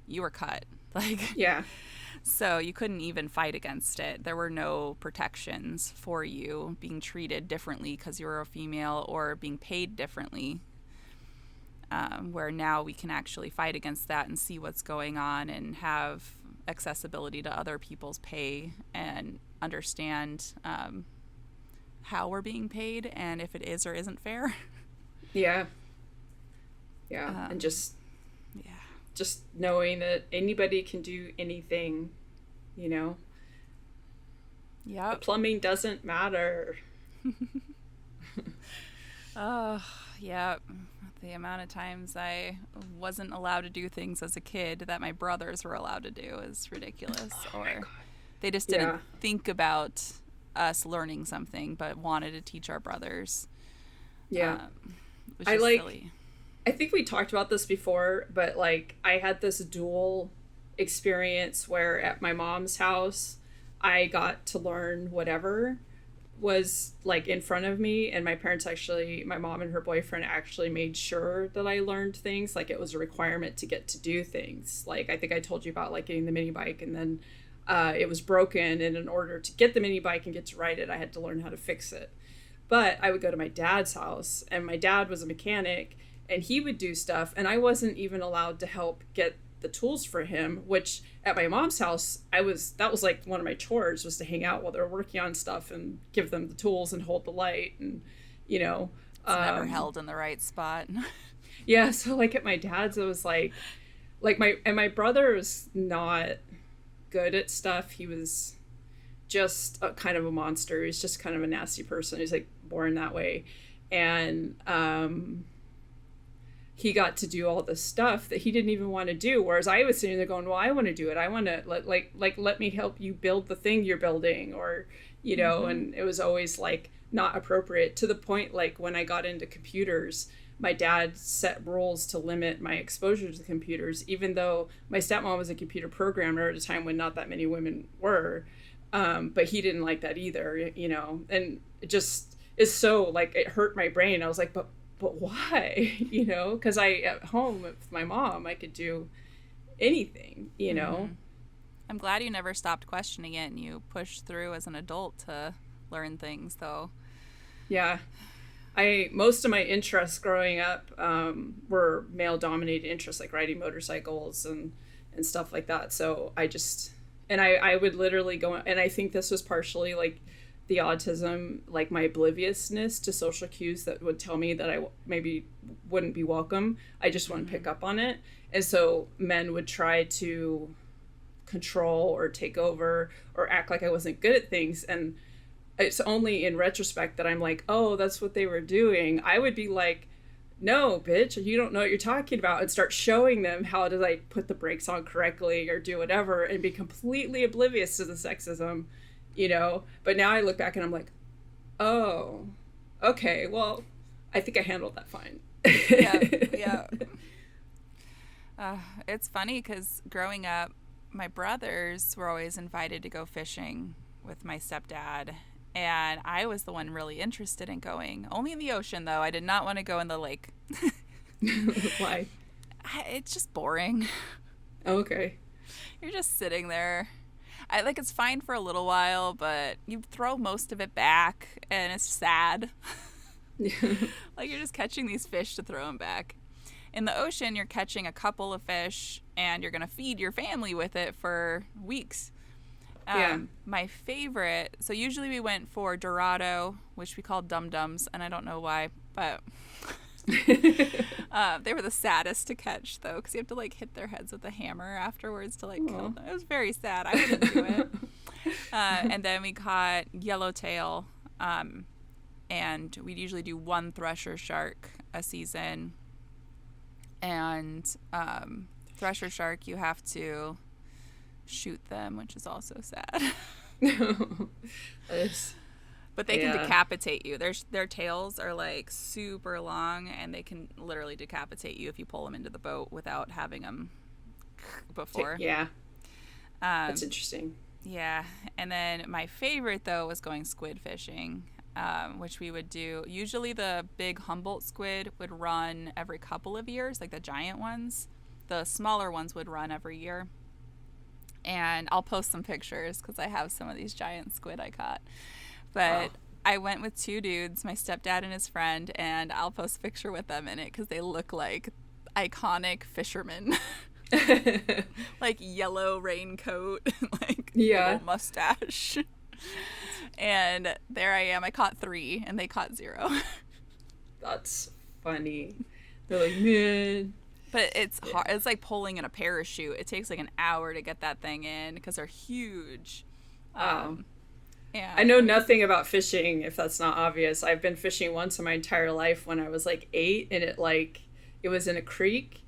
you were cut. Yeah. So you couldn't even fight against it. There were no protections for you being treated differently because you were a female or being paid differently. Where now we can actually fight against that and see what's going on and have accessibility to other people's pay and understand how we're being paid and if it is or isn't fair. Yeah. Yeah. And just knowing that anybody can do anything, you know? Yeah. The plumbing doesn't matter. Oh, yeah. The amount of times I wasn't allowed to do things as a kid that my brothers were allowed to do is ridiculous. Oh my Or God. they just didn't Yeah. think about us learning something, but wanted to teach our brothers, Yeah. which I is like, silly. I think we talked about this before, but like I had this dual experience where at my mom's house, I got to learn whatever was like in front of me, and my parents actually, my mom and her boyfriend actually made sure that I learned things. Like it was a requirement to get to do things. Like I think I told you about like getting the mini bike, and then it was broken, and in order to get the mini bike and get to ride it, I had to learn how to fix it. But I would go to my dad's house, and my dad was a mechanic, and he would do stuff, and I wasn't even allowed to help get the tools for him, which at my mom's house, that was like one of my chores, was to hang out while they were working on stuff and give them the tools and hold the light, and you know, It's never held in the right spot. yeah. So like at my dad's, it was like my brother was not good at stuff. He was just a kind of a monster. He's just kind of a nasty person. He's like born that way. And he got to do all this stuff that he didn't even want to do. Whereas I was sitting there going, well, I want to do it. I want to let me help you build the thing you're building, or, you know, and it was always like not appropriate, to the point, like when I got into computers, my dad set rules to limit my exposure to computers, even though my stepmom was a computer programmer at a time when not that many women were. But he didn't like that either, you know, and it just is so like, it hurt my brain. I was like, but why? You know, because at home with my mom, I could do anything, you know. I'm glad you never stopped questioning it and you pushed through as an adult to learn things, though. Yeah. Most of my interests growing up were male dominated interests, like riding motorcycles and stuff like that. So I would literally go, and I think this was partially like the autism, like my obliviousness to social cues that would tell me that I maybe wouldn't be welcome. I just wouldn't pick up on it. And so men would try to control or take over or act like I wasn't good at things. And it's only in retrospect that I'm like, oh, that's what they were doing. I would be like, no, bitch, you don't know what you're talking about, and start showing them how to like put the brakes on correctly or do whatever, and be completely oblivious to the sexism, you know. But now I look back and I'm like, oh, okay, well, I think I handled that fine. Yeah. It's funny because growing up, my brothers were always invited to go fishing with my stepdad, and I was the one really interested in going. Only in the ocean, though. I did not want to go in the lake. Why? It's just boring. Okay. You're just sitting there. It's fine for a little while, but you throw most of it back, and it's sad. Like you're just catching these fish to throw them back. In the ocean, you're catching a couple of fish, and you're going to feed your family with it for weeks. My favorite, so usually we went for Dorado, which we called dum-dums, and I don't know why, but they were the saddest to catch, though, because you have to like hit their heads with a hammer afterwards to like kill them. It was very sad. I wouldn't do it. And then we caught yellowtail, and we'd usually do one thresher shark a season. And thresher shark, you have to shoot them, which is also sad. But they can decapitate you. Their tails are like super long, and they can literally decapitate you if you pull them into the boat without having them before. Yeah. That's interesting. Yeah. And then my favorite, though, was going squid fishing, which we would do. Usually the big Humboldt squid would run every couple of years, like the giant ones. The smaller ones would run every year. And I'll post some pictures because I have some of these giant squid I caught. But I went with two dudes, my stepdad and his friend, and I'll post a picture with them in it because they look like iconic fishermen. Like yellow raincoat, like little mustache. And there I am. I caught 3 and they caught 0. That's funny. They're like, man. But it's hard. It's like pulling in a parachute. It takes like an hour to get that thing in because they're huge. Yeah. I know nothing about fishing, if that's not obvious. I've been fishing once in my entire life when I was like 8, and it like it was in a creek,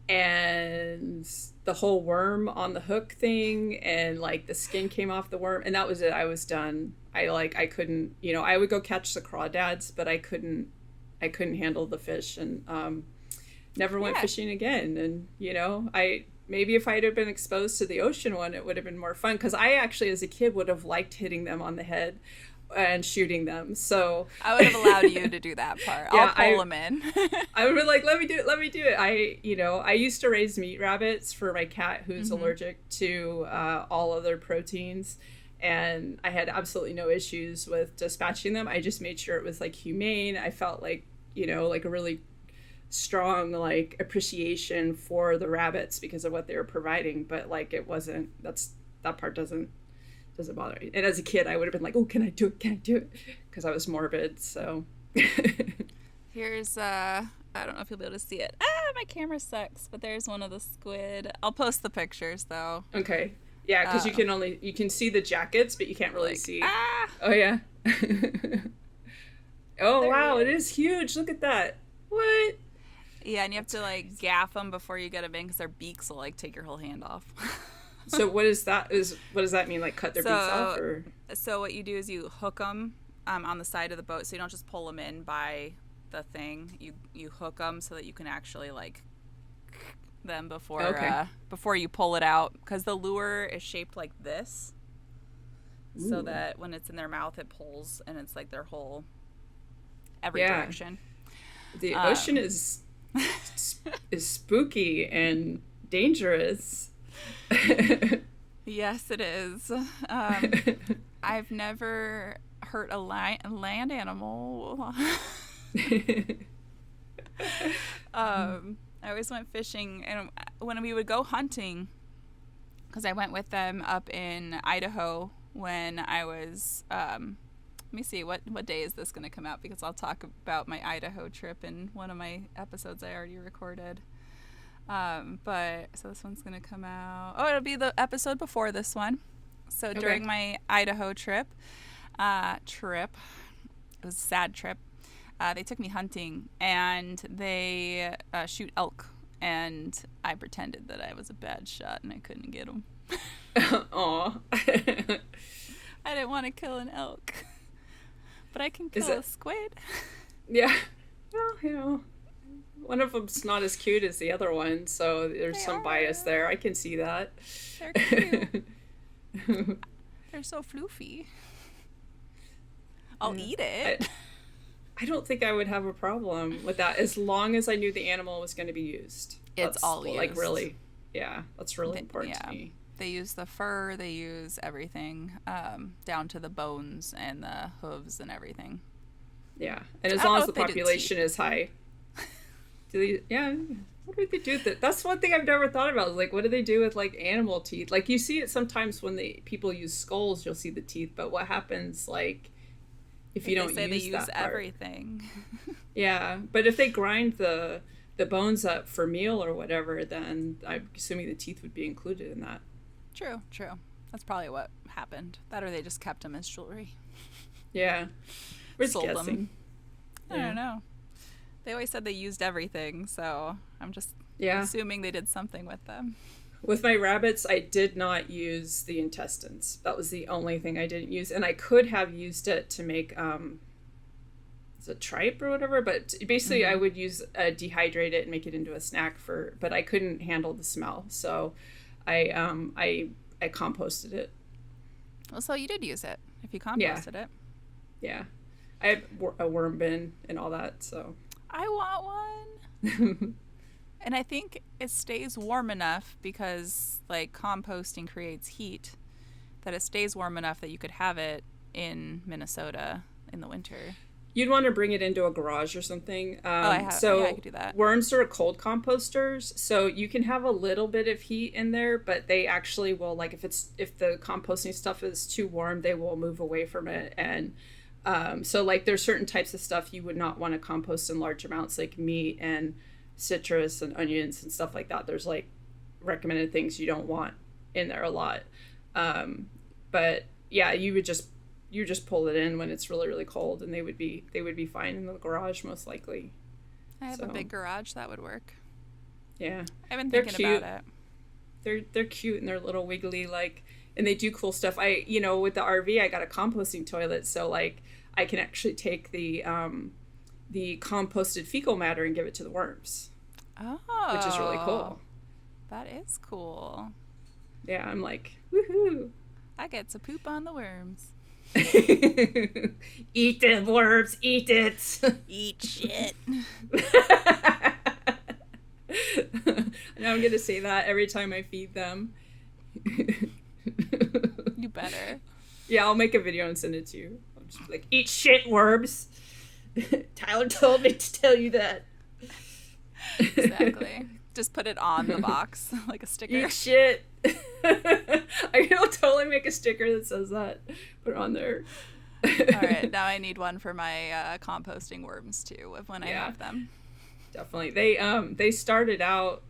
and the whole worm on the hook thing, and like the skin came off the worm, and that was it. I was done. I couldn't, I would go catch the crawdads, but I couldn't handle the fish, and never went fishing again. And I maybe if I'd have been exposed to the ocean one, it would have been more fun, because I actually as a kid would have liked hitting them on the head and shooting them. So I would have allowed you to do that part. I'll pull them in. I would be like, let me do it. I used to raise meat rabbits for my cat, who's allergic to all other proteins, and I had absolutely no issues with dispatching them. I just made sure it was like humane. I felt like, like a really strong like appreciation for the rabbits because of what they were providing, but like it wasn't, that part doesn't bother me. And as a kid I would have been like, oh, can I do it, because I was morbid. So here's I don't know if you'll be able to see it. My camera sucks, but there's one of the squid. I'll post the pictures though. Okay. Yeah, because you can see the jackets, but you can't really see. Oh yeah. Oh there wow, it is huge. Look at that. What? Yeah, and you have to like gaff them before you get them in, because their beaks will like take your whole hand off. So what does that mean? Like cut their beaks off? Or? So what you do is you hook them on the side of the boat, so you don't just pull them in by the thing. You hook them so that you can actually like them before you pull it out, because the lure is shaped like this. Ooh. So that when it's in their mouth it pulls, and it's like their whole every direction. The ocean is spooky and dangerous. Yes, it is. I've never hurt a land animal. I always went fishing, and when we would go hunting, because I went with them up in Idaho when I was let me see, what day is this going to come out, because I'll talk about my Idaho trip in one of my episodes I already recorded. But so this one's going to come out. Oh, it'll be the episode before this one. So during my Idaho trip, it was a sad trip. They took me hunting, and they shoot elk, and I pretended that I was a bad shot and I couldn't get them. Aw. I didn't want to kill an elk, but I can kill a squid. Yeah. Well, one of them's not as cute as the other one, so there's some bias there. I can see that. They're cute. They're so floofy. I'll eat it. I don't think I would have a problem with that, as long as I knew the animal was going to be used. It's all used. Like really, that's really important to me. They use the fur, they use everything, down to the bones and the hooves and everything. Yeah, and as long as the population is high. What do they do with it? That's one thing I've never thought about, is like, what do they do with like animal teeth? Like you see it sometimes when people use skulls, you'll see the teeth, but what happens like if you don't use that part? They use everything. Yeah, but if they grind the bones up for meal or whatever, then I'm assuming the teeth would be included in that. True. That's probably what happened. That, or they just kept them as jewelry. Yeah. We're sold guessing. Them. I don't know. They always said they used everything, so I'm just assuming they did something with them. With my rabbits, I did not use the intestines. That was the only thing I didn't use, and I could have used it to make it's a tripe or whatever, but basically I would use dehydrate it and make it into a snack but I couldn't handle the smell, so I composted it. Well, so you did use it if you composted it. Yeah. I have a worm bin and all that, so. I want one. And I think it stays warm enough, because like composting creates heat, that it stays warm enough that you could have it in Minnesota in the winter. You'd want to bring it into a garage or something. I could do that. Worms are cold composters, so you can have a little bit of heat in there, but they actually will, like, if the composting stuff is too warm, they will move away from it. And so like there's certain types of stuff you would not want to compost in large amounts, like meat and citrus and onions and stuff like that. There's like recommended things you don't want in there a lot. But yeah, you just pull it in when it's really, really cold, and they would be fine in the garage most likely. I have a So big garage. That would work. yeah, I've been they're thinking cute. about it. They're cute and they're little wiggly like, and they do cool stuff. With the RV, I got a composting toilet, so like I can actually take the composted fecal matter and give it to the worms, which is really Oh, cool. that is cool. Yeah, I'm like, woohoo. I get to poop on the worms. Eat the worms, eat it. Eat shit. Now I'm gonna say that every time I feed them. You better. Yeah, I'll make a video and send it to you. I'll just be like, eat shit, worms. Tyler told me to tell you that. Exactly. Just put it on the box like a sticker. Eat shit. I'll totally make a sticker that says that. Put it on there. All right, now I need one for my composting worms too, when I have them. Definitely. They started out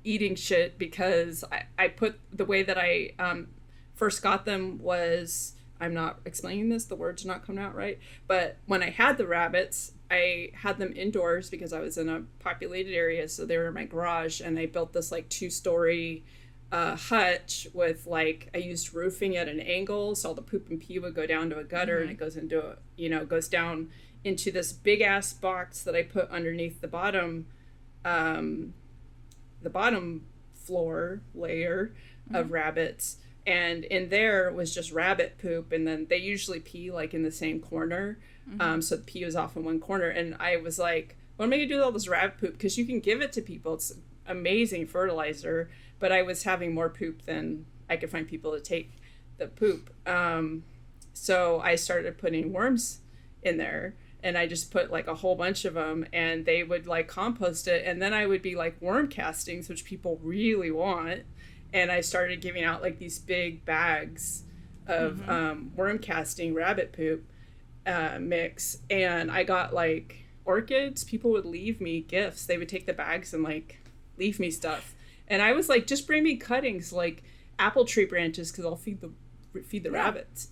eating shit because I put the way that I first got them was, I'm not explaining this, the words are not coming out right, but when I had the rabbits, I had them indoors because I was in a populated area, so they were in my garage, and I built this like 2-story hutch with like, I used roofing at an angle so all the poop and pee would go down to a gutter, and it goes into goes down into this big ass box that I put underneath the bottom floor layer of rabbits, and in there was just rabbit poop, and then they usually pee like in the same corner, so the pee was off in one corner, and I was like, what am I gonna do with all this rabbit poop, because you can give it to people, it's amazing fertilizer, but I was having more poop than I could find people to take the poop, so I started putting worms in there, and I just put like a whole bunch of them, and they would like compost it, and then I would be like worm castings, which people really want, and I started giving out like these big bags of worm casting rabbit poop mix, and I got like orchids. People would leave me gifts. They would take the bags and like leave me stuff, and I was like, just bring me cuttings like apple tree branches, because I'll feed the rabbits,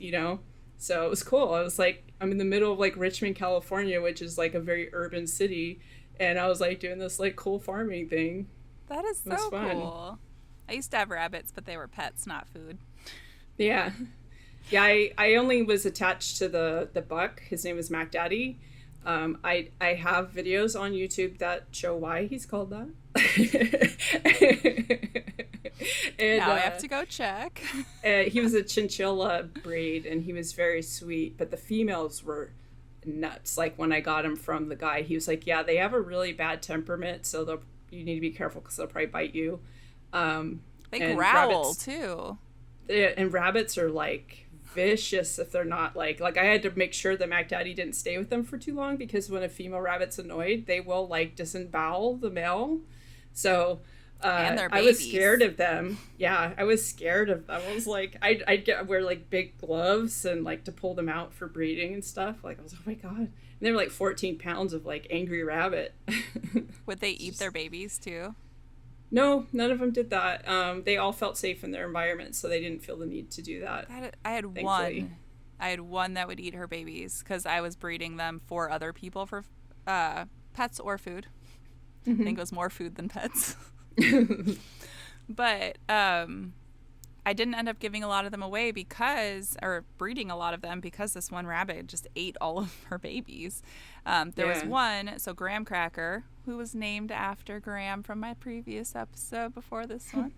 So it was cool. I was like, I'm in the middle of like Richmond, California, which is like a very urban city, and I was like doing this like cool farming thing. That is It was so fun. cool. I used to have rabbits, but they were pets, not food. Yeah. Yeah, I only was attached to the buck. His name was Mac Daddy. I have videos on YouTube that show why he's called that. And, now I have to go check. He was a chinchilla breed, and he was very sweet, but the females were nuts. Like when I got him from the guy, he was like, yeah, they have a really bad temperament, so you need to be careful because they'll probably bite you. They growl too. And rabbits are like vicious if they're not like I had to make sure that Mac Daddy didn't stay with them for too long, because when a female rabbit's annoyed, they will like disembowel the male. So and their I babies. was scared of them. Yeah, I was scared of them. I was like, I'd wear like big gloves and like to pull them out for breeding and stuff. Like I was, oh my god. And they were like 14 pounds of like angry rabbit. Would they eat their babies too? No, none of them did that. They all felt safe in their environment, so they didn't feel the need to do that. I had thankfully. I had one that would eat her babies because I was breeding them for other people for pets or food. I think it was more food than pets. But I didn't end up giving a lot of them away or breeding a lot of them because this one rabbit just ate all of her babies. There was one, so Graham Cracker, who was named after Graham from my previous episode before this one.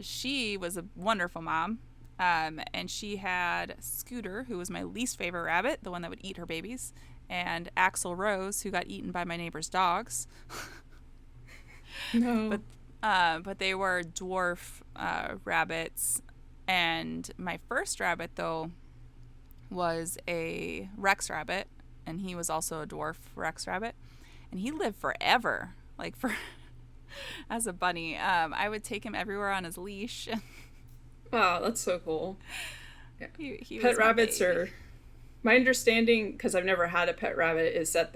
She was a wonderful mom. And she had Scooter, who was my least favorite rabbit, the one that would eat her babies, and Axel Rose, who got eaten by my neighbor's dogs. No. But they were dwarf rabbits, and my first rabbit though was a Rex rabbit, and he was also a dwarf Rex rabbit, and he lived forever, like for as a bunny. I would take him everywhere on his leash. Wow, that's so cool. Yeah. He Pet was my rabbits baby. are, my understanding, because I've never had a pet rabbit, is that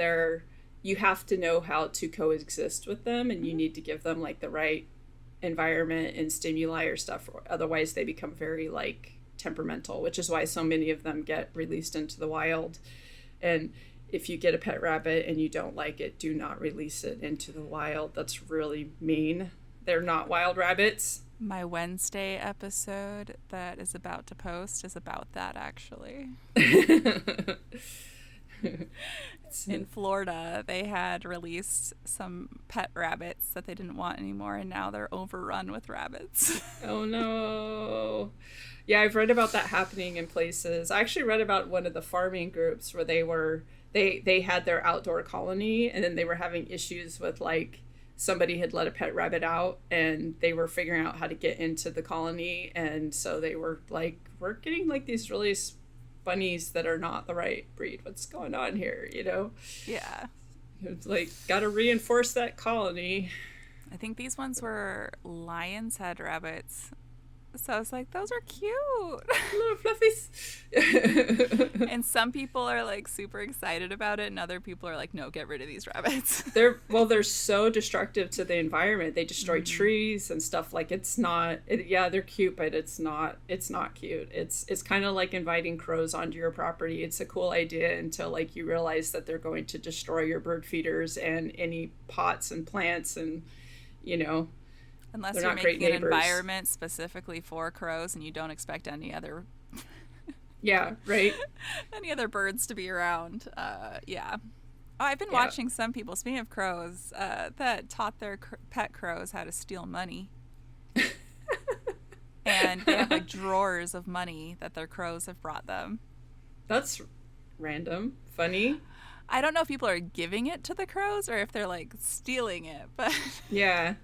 you have to know how to coexist with them, and you need to give them like the right environment and stimuli or stuff, otherwise they become very like temperamental, which is why so many of them get released into the wild. And if you get a pet rabbit and you don't like it, do not release it into the wild. That's really mean. They're not wild rabbits. My Wednesday episode that is about to post is about that, actually. In Florida, they had released some pet rabbits that they didn't want anymore, and now they're overrun with rabbits. Oh no. Yeah, I've read about that happening in places. I actually read about one of the farming groups where they had their outdoor colony, and then they were having issues with, like, somebody had let a pet rabbit out and they were figuring out how to get into the colony, and so they were like, we're getting like these really bunnies that are not the right breed. What's going on here, you know? Yeah. It's like, gotta reinforce that colony. I think these ones were lion's head rabbits. So I was like, those are cute. Little fluffies. And some people are like super excited about it, and other people are like, no, get rid of these rabbits. They're so destructive to the environment. They destroy trees and stuff. Like, yeah, they're cute, but it's not cute. It's kind of like inviting crows onto your property. It's a cool idea until, like, you realize that they're going to destroy your bird feeders and any pots and plants, and, you know, unless you're making an environment specifically for crows and you don't expect any other yeah, right, any other birds to be around. Yeah. Oh, I've been watching some people, speaking of crows, that taught their pet crows how to steal money. And they have like drawers of money that their crows have brought them. That's random. Funny. I don't know if people are giving it to the crows or if they're like stealing it, but yeah.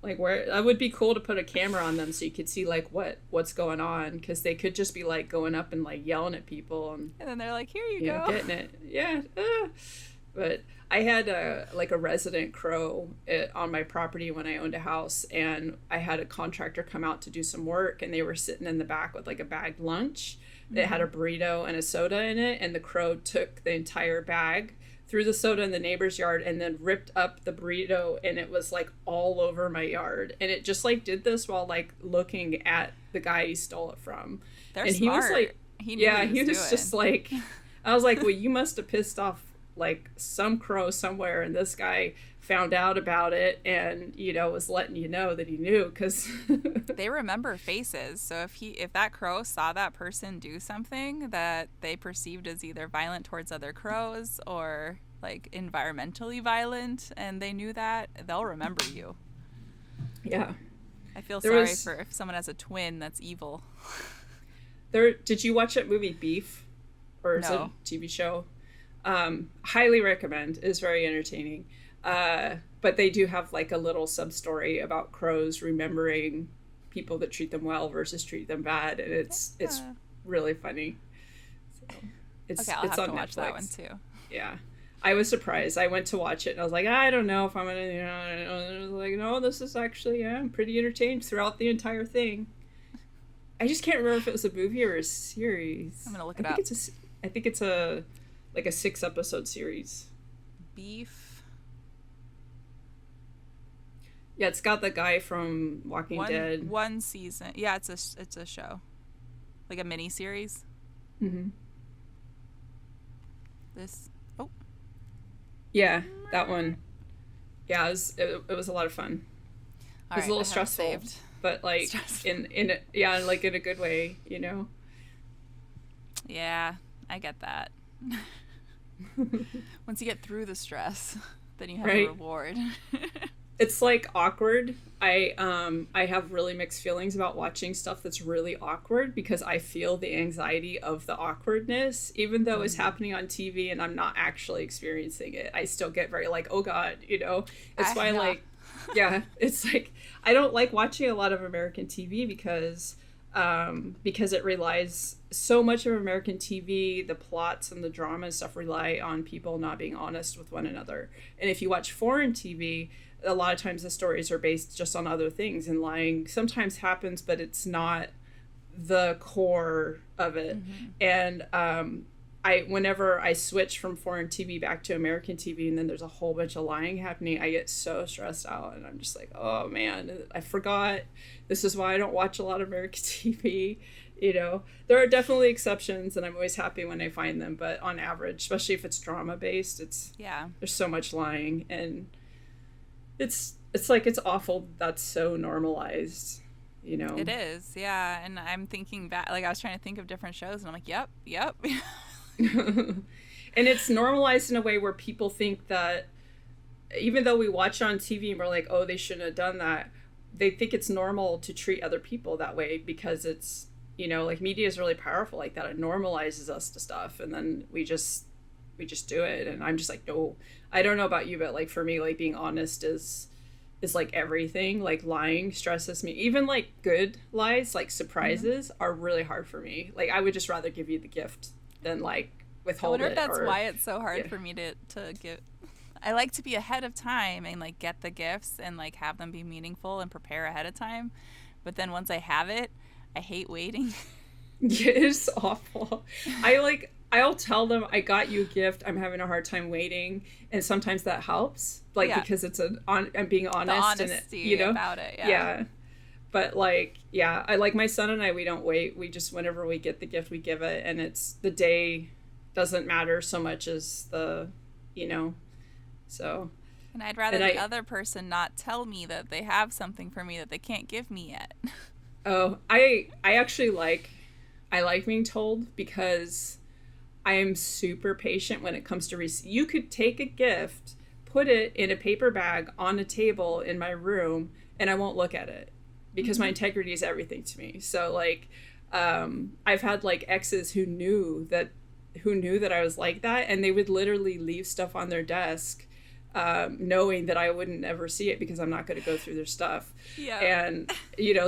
Like, where that would be cool to put a camera on them so you could see like what's going on, because they could just be like going up and like yelling at people, and then they're like, here you go, getting it. Yeah. But I had a resident crow on my property when I owned a house, and I had a contractor come out to do some work, and they were sitting in the back with like a bagged lunch that had a burrito and a soda in it, and the crow took the entire bag, threw the soda in the neighbor's yard, and then ripped up the burrito, and it was like all over my yard. And it just like did this while like looking at the guy he stole it from. They're and smart. He was like, he was just like, I was like, well, you must have pissed off like some crow somewhere, and this guy found out about it and, you know, was letting you know that he knew, because they remember faces. So if that crow saw that person do something that they perceived as either violent towards other crows or like environmentally violent, and they knew that, they'll remember you. Yeah. I feel sorry for if someone has a twin that's evil. Did you watch that movie Beef? Or is it a TV show? Highly recommend. It's very entertaining. But they do have like a little sub story about crows remembering people that treat them well versus treat them bad, and it's really funny. So it's I'll have on to Netflix. Watch that one too. Yeah, I was surprised. I went to watch it and I was like, I don't know if I'm gonna, you know. And I was like, no, this is actually I'm pretty entertained throughout the entire thing. I just can't remember if it was a movie or a series. I'm gonna look it up. I think it's a 6-episode series. Beef. Yeah, it's got the guy from Walking Dead. One season. Yeah, it's a show, like a mini series. Mm-hmm. Yeah, that one. Yeah, it was a lot of fun. It was a little stressful, but like in a good way, you know. Yeah, I get that. Once you get through the stress, then you have a reward. It's like awkward. I have really mixed feelings about watching stuff that's really awkward, because I feel the anxiety of the awkwardness, even though it's happening on TV and I'm not actually experiencing it. I still get very like, oh God, you know. It's why like, yeah, it's like I don't like watching a lot of American TV because it relies so much of American TV, the plots and the drama and stuff rely on people not being honest with one another. And if you watch foreign TV, a lot of times the stories are based just on other things, and lying sometimes happens, but it's not the core of it. Mm-hmm. And whenever I switch from foreign TV back to American TV and then there's a whole bunch of lying happening, I get so stressed out, and I'm just like, oh man, I forgot. This is why I don't watch a lot of American TV. There are definitely exceptions, and I'm always happy when I find them, but on average, especially if it's drama based, there's so much lying, and it's like, it's awful. That's so normalized. It is, yeah. And I'm thinking back, like I was trying to think of different shows, and I'm like, yep. And it's normalized in a way where people think that even though we watch on TV and we're like, oh, they shouldn't have done that, they think it's normal to treat other people that way because it's, like, media is really powerful like that. It normalizes us to stuff, and then we just do it. And I'm just like, no, I don't know about you, but like for me, like being honest is like everything. Like lying stresses me. Even like good lies, like surprises, are really hard for me. Like I would just rather give you the gift than like withhold it. I wonder if that's why it's so hard for me to give. I like to be ahead of time and like get the gifts and like have them be meaningful and prepare ahead of time. But then once I have it, I hate waiting. It's awful. I'll tell them I got you a gift. I'm having a hard time waiting, and sometimes that helps, like because it's I'm being honest, the honesty about it. Yeah. But like, I like my son and I. We don't wait. We just, whenever we get the gift, we give it, and it's the day doesn't matter so much as the, so. And I'd rather the other person not tell me that they have something for me that they can't give me yet. Oh, I actually like being told, because I am super patient when it comes to you could take a gift, put it in a paper bag on a table in my room, and I won't look at it because my integrity is everything to me. So like, I've had like exes who knew that I was like that, and they would literally leave stuff on their desk, knowing that I wouldn't ever see it because I'm not going to go through their stuff. Yeah. And,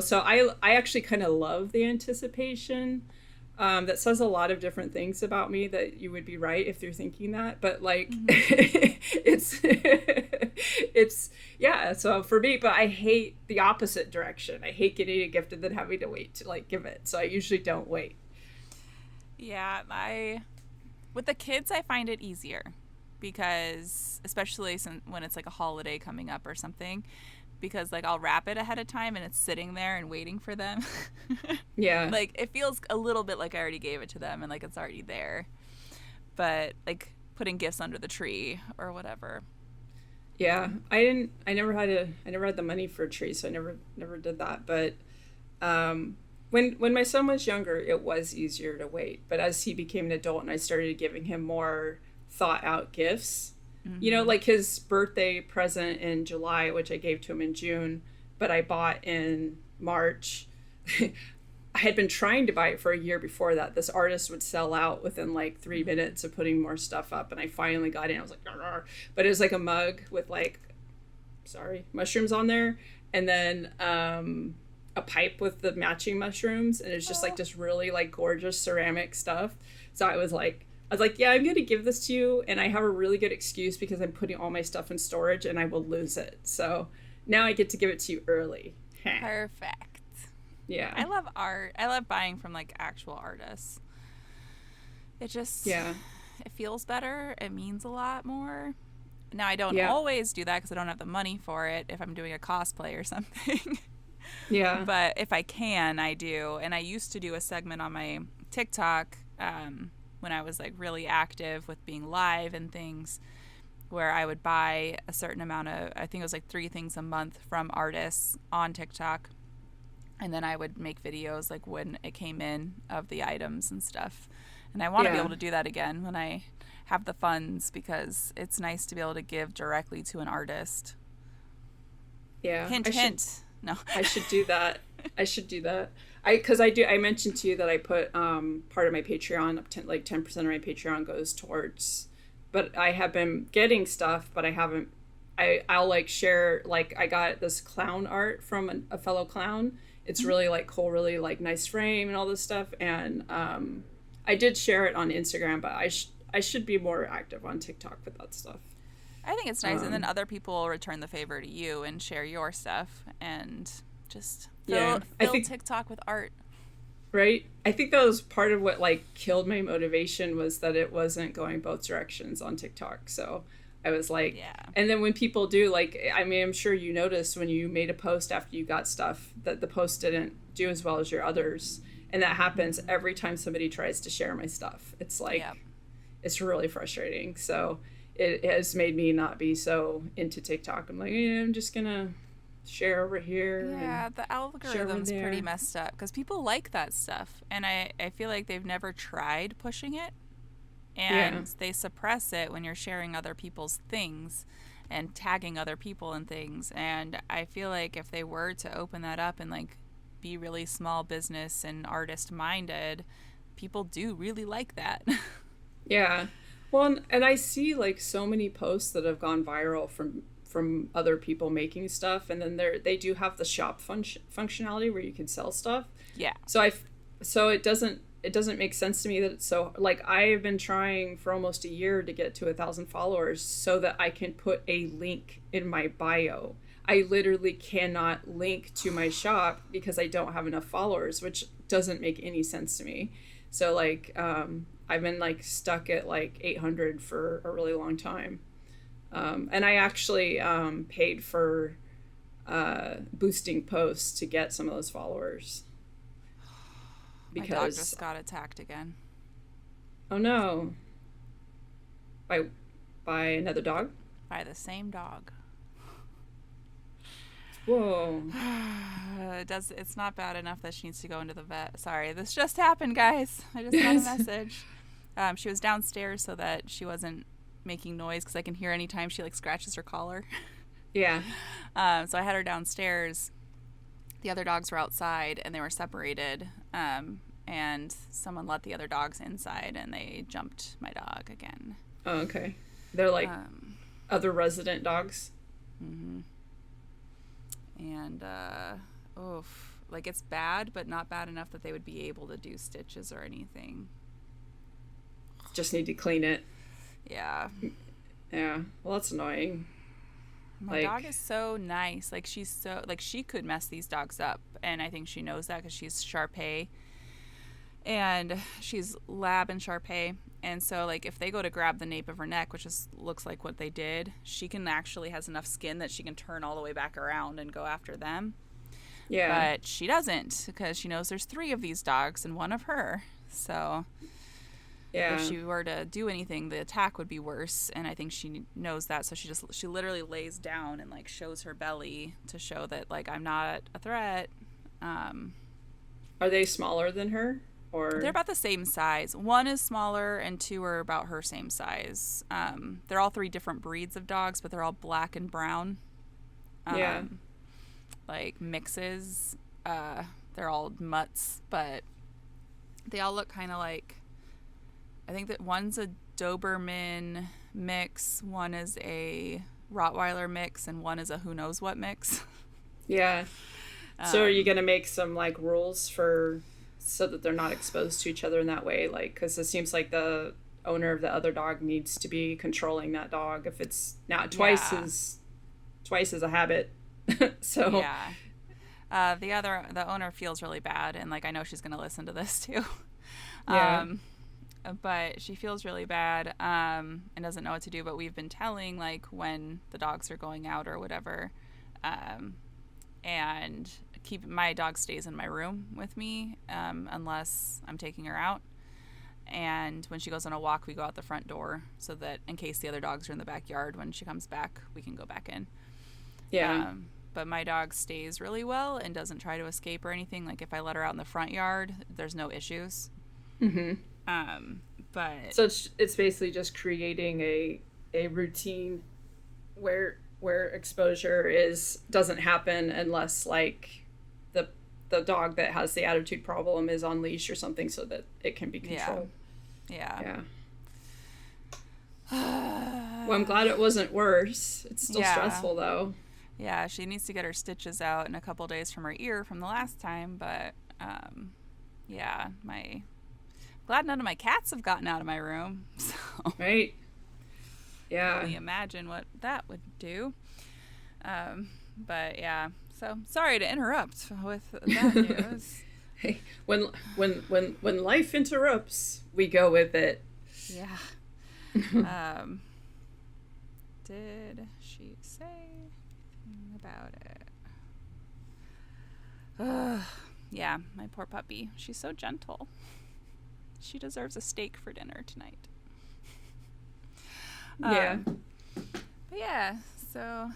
so I actually kind of love the anticipation. That says a lot of different things about me, that you would be right if you're thinking that. But like, it's, so for me, but I hate the opposite direction. I hate getting a gift and then having to wait to like give it. So I usually don't wait. Yeah. With the kids, I find it easier. Because especially when it's like a holiday coming up or something, because like I'll wrap it ahead of time and it's sitting there and waiting for them. Yeah. Like it feels a little bit like I already gave it to them and like it's already there. But like putting gifts under the tree or whatever. Yeah. I never had the money for a tree, so I never did that. But when my son was younger, it was easier to wait. But as he became an adult and I started giving him more thought out gifts, like his birthday present in July, which I gave to him in June, but I bought in March. I had been trying to buy it for a year before that. This artist would sell out within like 3 minutes of putting more stuff up, and I finally got it. I was like, "Arr." But it was like a mug with like, mushrooms on there, and then a pipe with the matching mushrooms, and it's just like just really like gorgeous ceramic stuff. So I was like, yeah, I'm going to give this to you, and I have a really good excuse because I'm putting all my stuff in storage and I will lose it. So now I get to give it to you early. Perfect. Yeah. I love art. I love buying from like actual artists. It just, it feels better. It means a lot more. Now, I don't always do that because I don't have the money for it if I'm doing a cosplay or something. Yeah. But if I can, I do. And I used to do a segment on my TikTok when I was like really active with being live and things, where I would buy a certain amount of, I think it was like 3 things a month from artists on TikTok. And then I would make videos like when it came in of the items and stuff. And I want to be able to do that again when I have the funds, because it's nice to be able to give directly to an artist. Yeah. Hint. No. I should do that. I mentioned to you that I put part of my Patreon, like 10% of my Patreon goes towards, but I have been getting stuff, but I haven't, I'll like share, like I got this clown art from a fellow clown. It's really like cool, really like nice frame and all this stuff. And I did share it on Instagram, but I should be more active on TikTok with that stuff. I think it's nice. And then other people will return the favor to you and share your stuff and just fill TikTok with art. Right? I think that was part of what like killed my motivation was that it wasn't going both directions on TikTok. So I was like, Yeah. and then when people do, like, I mean, I'm sure you noticed when you made a post after you got stuff that the post didn't do as well as your others. And that happens every time somebody tries to share my stuff. It's like, Yep. it's really frustrating. So it has made me not be so into TikTok. I'm like, yeah, I'm just going to share over here Yeah, and the share over algorithm's pretty there. messed up because people like that stuff. And I feel like they've never tried pushing it. Yeah. And they suppress it when you're sharing other people's things and tagging other people and things. And I feel like if they were to open that up and like be really small business and artist minded, people do really like that. Yeah. Well, and I see like so many posts that have gone viral from other people making stuff, and then they do have the shop functionality where you can sell stuff. Yeah. So so it doesn't make sense to me that it's so like I've been trying for almost a year to get to 1,000 followers so that I can put a link in my bio. I literally cannot link to my shop because I don't have enough followers, which doesn't make any sense to me. So like I've been like stuck at like 800 for a really long time. And I actually paid for boosting posts to get some of those followers My dog because just got attacked again oh no, by another dog. by the same dog. Whoa. It's not bad enough that she needs to go into the vet. Sorry, this just happened, guys. I just got a message. She was downstairs so that she wasn't making noise because I can hear anytime she like scratches her collar. Yeah. So I had her downstairs. The other dogs were outside and they were separated. And someone let the other dogs inside and they jumped my dog again. Oh, okay. They're like other resident dogs. Mm-hmm. And like it's bad, but not bad enough that they would be able to do stitches or anything. Just need to clean it. Yeah. Yeah. Well, that's annoying. My dog is so nice. Like she's so like she could mess these dogs up, and I think she knows that because she's Shar-Pei, and she's Lab and Shar-Pei, and so like if they go to grab the nape of her neck, which is looks like what they did, she can actually has enough skin that she can turn all the way back around and go after them. Yeah. But she doesn't because she knows there's 3 of these dogs and 1 of her. So Yeah. if she were to do anything, the attack would be worse, and I think she knows that, so she literally lays down and like shows her belly to show that like I'm not a threat. Are they smaller than her, or They're about the same size. 1 is smaller and 2 are about her same size. They're all 3 different breeds of dogs, but they're all black and brown. Yeah. Like mixes. They're all mutts, but they all look kind of like, I think that one's a Doberman mix, one is a Rottweiler mix, and one is a who knows what mix. Yeah. So are you going to make some like rules for so that they're not exposed to each other in that way? Like, because it seems like the owner of the other dog needs to be controlling that dog if it's not twice as a habit. So yeah. The owner feels really bad, and like I know she's going to listen to this too. Yeah. But she feels really bad and doesn't know what to do, but we've been telling like when the dogs are going out or whatever, and my dog stays in my room with me unless I'm taking her out, and when she goes on a walk we go out the front door so that in case the other dogs are in the backyard, when she comes back we can go back in. But my dog stays really well and doesn't try to escape or anything. Like if I let her out in the front yard, there's no issues. But so it's basically just creating a routine where exposure doesn't happen unless like the dog that has the attitude problem is on leash or something, so that it can be controlled. Yeah. Well, I'm glad it wasn't worse. It's still stressful though. Yeah, she needs to get her stitches out in a couple days from her ear from the last time, but glad none of my cats have gotten out of my room. So right. Yeah. Really imagine what that would do. But yeah, so sorry to interrupt with that news. Hey, when life interrupts, we go with it. Yeah. Did she say anything about it? Yeah, my poor puppy. She's so gentle. She deserves a steak for dinner tonight. Yeah. But yeah, so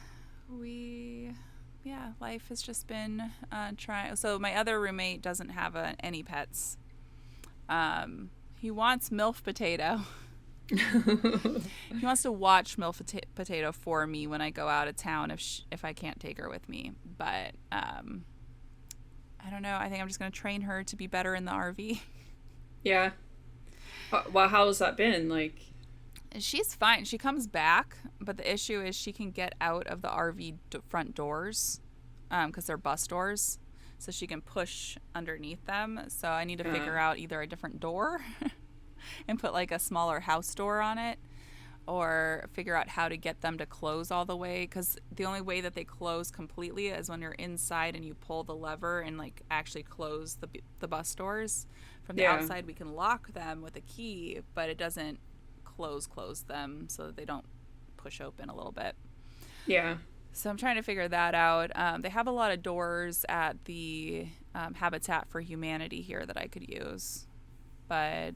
life has just been trying. So my other roommate doesn't have any pets. He wants MILF Potato. He wants to watch MILF Potato for me when I go out of town if I can't take her with me. But I don't know. I think I'm just going to train her to be better in the RV. Yeah. Well, how's that been? Like, she's fine. She comes back, but the issue is she can get out of the RV front doors because they're bus doors. So she can push underneath them. So I need to figure out either a different door and put like a smaller house door on it, or figure out how to get them to close all the way, because the only way that they close completely is when you're inside and you pull the lever and like actually close the bus doors. From the outside we can lock them with a key, but it doesn't close them so that they don't push open a little bit. Yeah. So I'm trying to figure that out. They have a lot of doors at the Habitat for Humanity here that I could use, but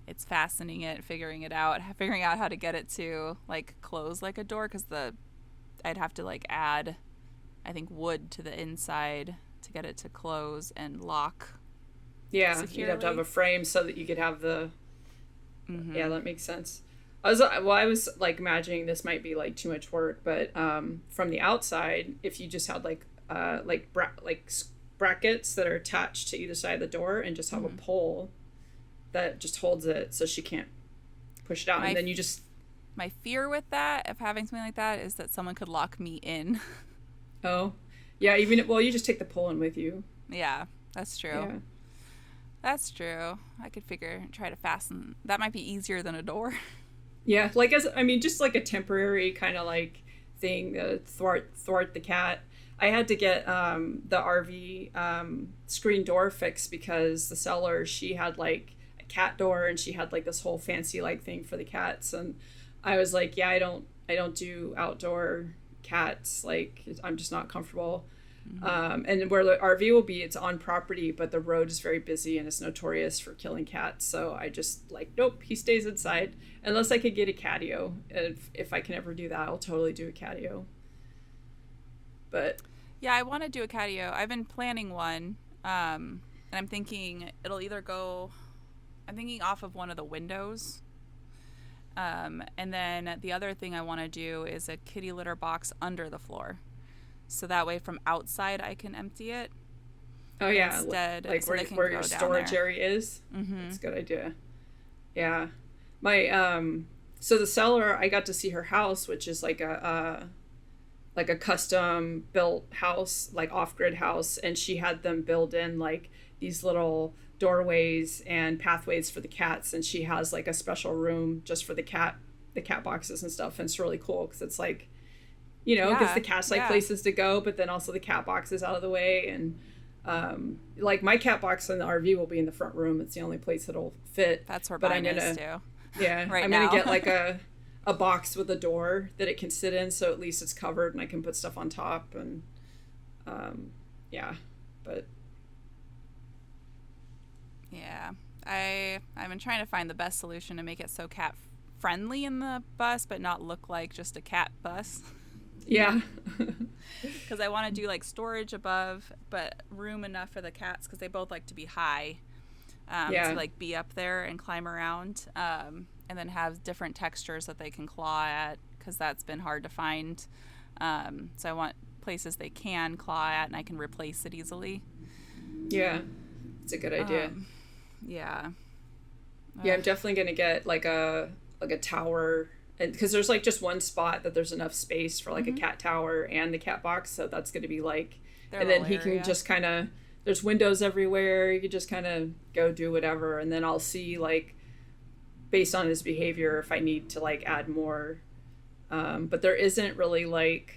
it's fascinating figuring out how to get it to like close like a door, because I'd have to like add, I think, wood to the inside to get it to close and lock. Yeah, securely. You'd have to have a frame so that you could have the. Mm-hmm. Yeah, that makes sense. I was like imagining this might be like too much work, but from the outside, if you just had like brackets that are attached to either side of the door and just have a pole that just holds it so she can't push it out, and then you just. My fear with that, of having something like that, is that someone could lock me in. Oh, yeah. You just take the pole in with you. Yeah, that's true. Yeah. That's true. I could try to fasten. That might be easier than a door. Yeah, just like a temporary kind of like thing to thwart the cat. I had to get the RV screen door fixed because the seller, she had like a cat door and she had like this whole fancy like thing for the cats, and I was like, yeah, I don't do outdoor cats. Like, I'm just not comfortable. Mm-hmm. And where the RV will be, it's on property, but the road is very busy and it's notorious for killing cats. So I just like, nope, he stays inside unless I could get a catio. If I can ever do that, I'll totally do a catio. But yeah, I want to do a catio. I've been planning one, and I'm thinking it'll either go. I'm thinking off of one of the windows. And then the other thing I want to do is a kitty litter box under the floor. So that way from outside I can empty it. Oh, yeah. Instead, like so where your storage area is. Mm-hmm. That's a good idea. Yeah. So the seller, I got to see her house, which is like a custom built house, like off-grid house. And she had them build in like these little doorways and pathways for the cats. And she has like a special room just for the cat boxes and stuff. And it's really cool because it's like, because the cats like places to go, but then also the cat box is out of the way. And like my cat box in the RV will be in the front room. It's the only place it'll fit. That's where mine is too. Yeah, right I'm now. gonna get like a box with a door that it can sit in, so at least it's covered and I can put stuff on top. And but yeah, I've been trying to find the best solution to make it so cat friendly in the bus, but not look like just a cat bus. Yeah. Because I want to do like storage above, but room enough for the cats because they both like to be high. To like be up there and climb around, and then have different textures that they can claw at, because that's been hard to find. So I want places they can claw at and I can replace it easily. Yeah, it's a good idea. Yeah. Yeah, I'm definitely gonna get like a tower, and because there's like just one spot that there's enough space for like a cat tower and the cat box, so that's gonna be like, and then he can just kind of. There's windows everywhere. You can just kind of go do whatever. And then I'll see, like, based on his behavior, if I need to, like, add more. But there isn't really, like,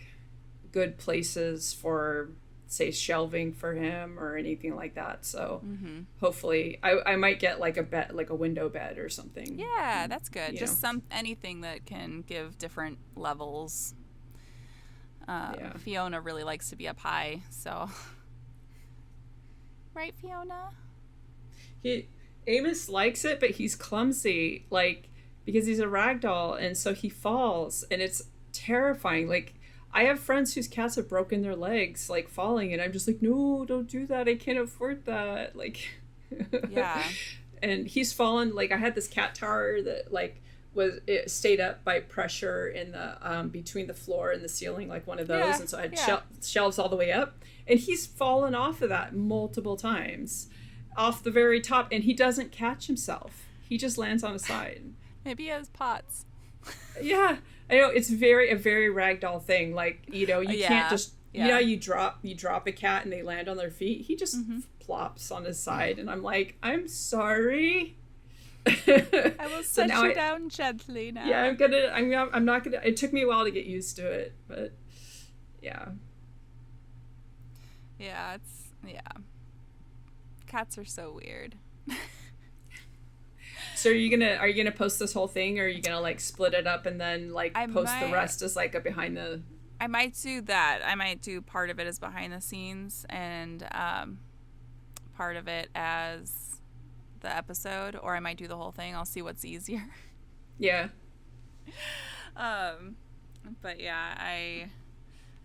good places for say shelving for him or anything like that. So Mm-hmm. hopefully I might get like a bed, like a window bed or something. Yeah, that's good. You Just know. anything that can give different levels. Yeah. Fiona really likes to be up high, so right, Fiona? He Amos likes it, but he's clumsy, like because he's a ragdoll, and so he falls, and it's terrifying. Like I have friends whose cats have broken their legs, like falling, and I'm just like, no, don't do that. I can't afford that. Like, Yeah. and he's fallen. Like I had this cat tower that like it stayed up by pressure in the between the floor and the ceiling, like one of those, Yeah. and so I had Yeah. shelves all the way up, and he's fallen off of that multiple times, off the very top, and he doesn't catch himself. He just lands on his side. Maybe he has POTS. Yeah, I know it's a very ragdoll thing. Like you Yeah. can't just Yeah. you drop a cat and they land on their feet. He just plops on his side, and I'm like, I'm sorry. I will So set now you down gently now. yeah, I'm not gonna. It took me a while to get used to it, but yeah. Yeah, cats are so weird. So are you gonna post this whole thing, or are you gonna like split it up and then like post the rest as like a behind the? I might do that. I might do part of it as behind the scenes and part of it as the episode, or I might do the whole thing. I'll see what's easier. Yeah. But yeah, I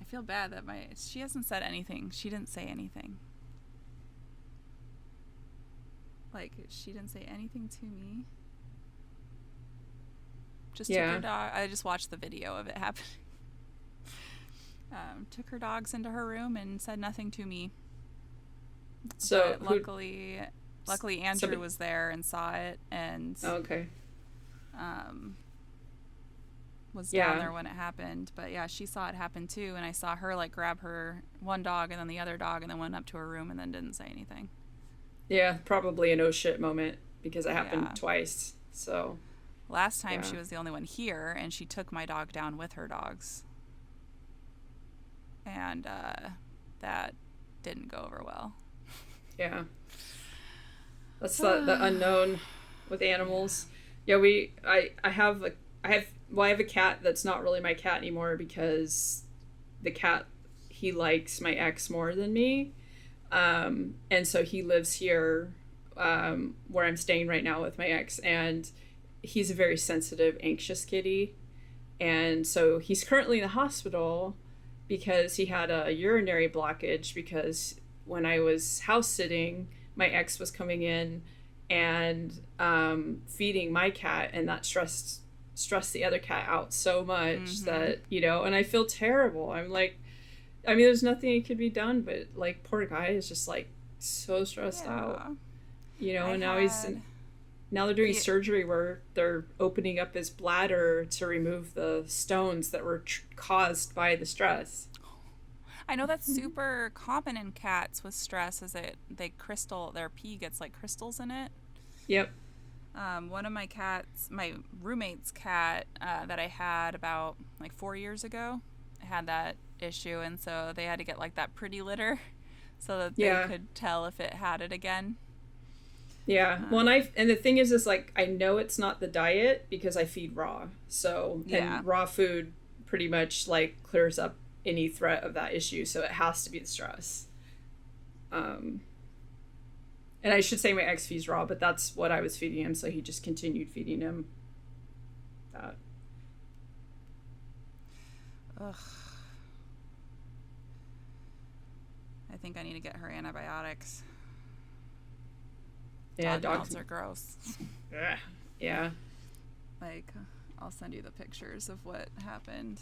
feel bad that she hasn't said anything. She didn't say anything. Like she didn't say anything to me. Just took her dog. I just watched the video of it happening. Took her dogs into her room and said nothing to me. So but luckily Andrew was there and saw it and okay. Was down there when it happened. But yeah, she saw it happen too, and I saw her like grab her one dog and then the other dog and then went up to her room and then didn't say anything. Yeah, probably an oh shit moment because it happened twice. So last time she was the only one here, and she took my dog down with her dogs. And that didn't go over well. Yeah. That's the unknown with animals. Yeah, I have a cat that's not really my cat anymore because the cat, he likes my ex more than me. And so he lives here where I'm staying right now with my ex, and he's a very sensitive, anxious kitty. And so he's currently in the hospital because he had a urinary blockage because when I was house sitting, my ex was coming in and feeding my cat, and that stressed the other cat out so much that, and I feel terrible. I'm like, I mean, there's nothing that could be done, but like, poor guy is just like so stressed out, and now they're doing surgery where they're opening up his bladder to remove the stones that were caused by the stress. I know that's super common in cats with stress, is their pee gets like crystals in it. Yep. One of my cats, my roommate's cat that I had about like 4 years ago, had that issue, and so they had to get like that pretty litter so that they could tell if it had it again. Yeah. Well, and the thing is like, I know it's not the diet because I feed raw. So, and raw food pretty much like clears up any threat of that issue. So it has to be the stress. And I should say my ex feeds raw, but that's what I was feeding him. So he just continued feeding him that. Ugh. I think I need to get her antibiotics. Yeah, dogs are gross. Yeah. Like, I'll send you the pictures of what happened.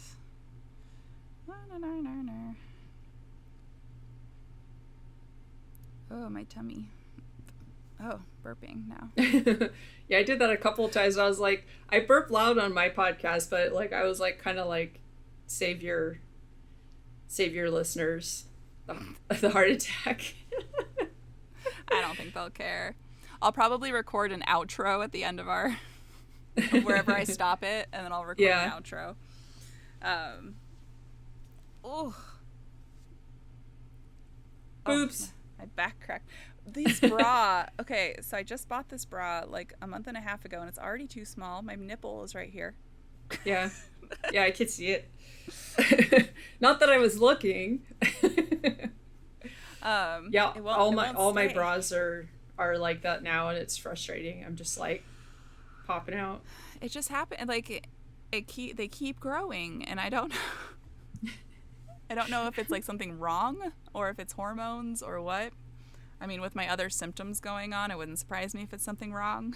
Oh, my tummy. Oh, burping now. Yeah, I did that a couple of times. I was like, I burp loud on my podcast, but like I was like kind of like save your listeners the heart attack. I don't think they'll care. I'll probably record an outro at the end of wherever I stop it, and then I'll record an outro. Oh, Boobs. my back cracked. These bra. Okay, so I just bought this bra like a month and a half ago, and it's already too small. My nipple is right here. Yeah. Yeah, I could see it. Not that I was looking. Yeah, It won't all my stay. bras are like that now, and it's frustrating. I'm just like popping out. It just happened. Like they keep growing, and I don't I don't know if it's like something wrong or if it's hormones or what. I mean, with my other symptoms going on, it wouldn't surprise me if it's something wrong.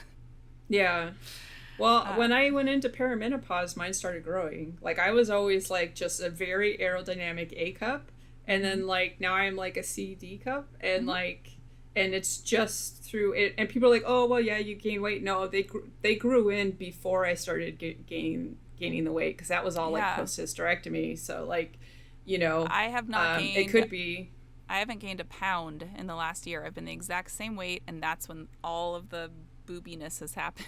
Yeah. Well, Uh, when I went into perimenopause, mine started growing. Like I was always like just a very aerodynamic A cup, and mm-hmm, then like now I'm like a C D cup, and mm-hmm. like and it's just through it. And people are like, "Oh, well, yeah, you gain weight." No, they grew in before I started gaining the weight because that was all like Yeah, post hysterectomy. So like, you know, I have not it gained. could be. I haven't gained a pound in the last year. I've been the exact same weight, and that's when all of the boobiness has happened.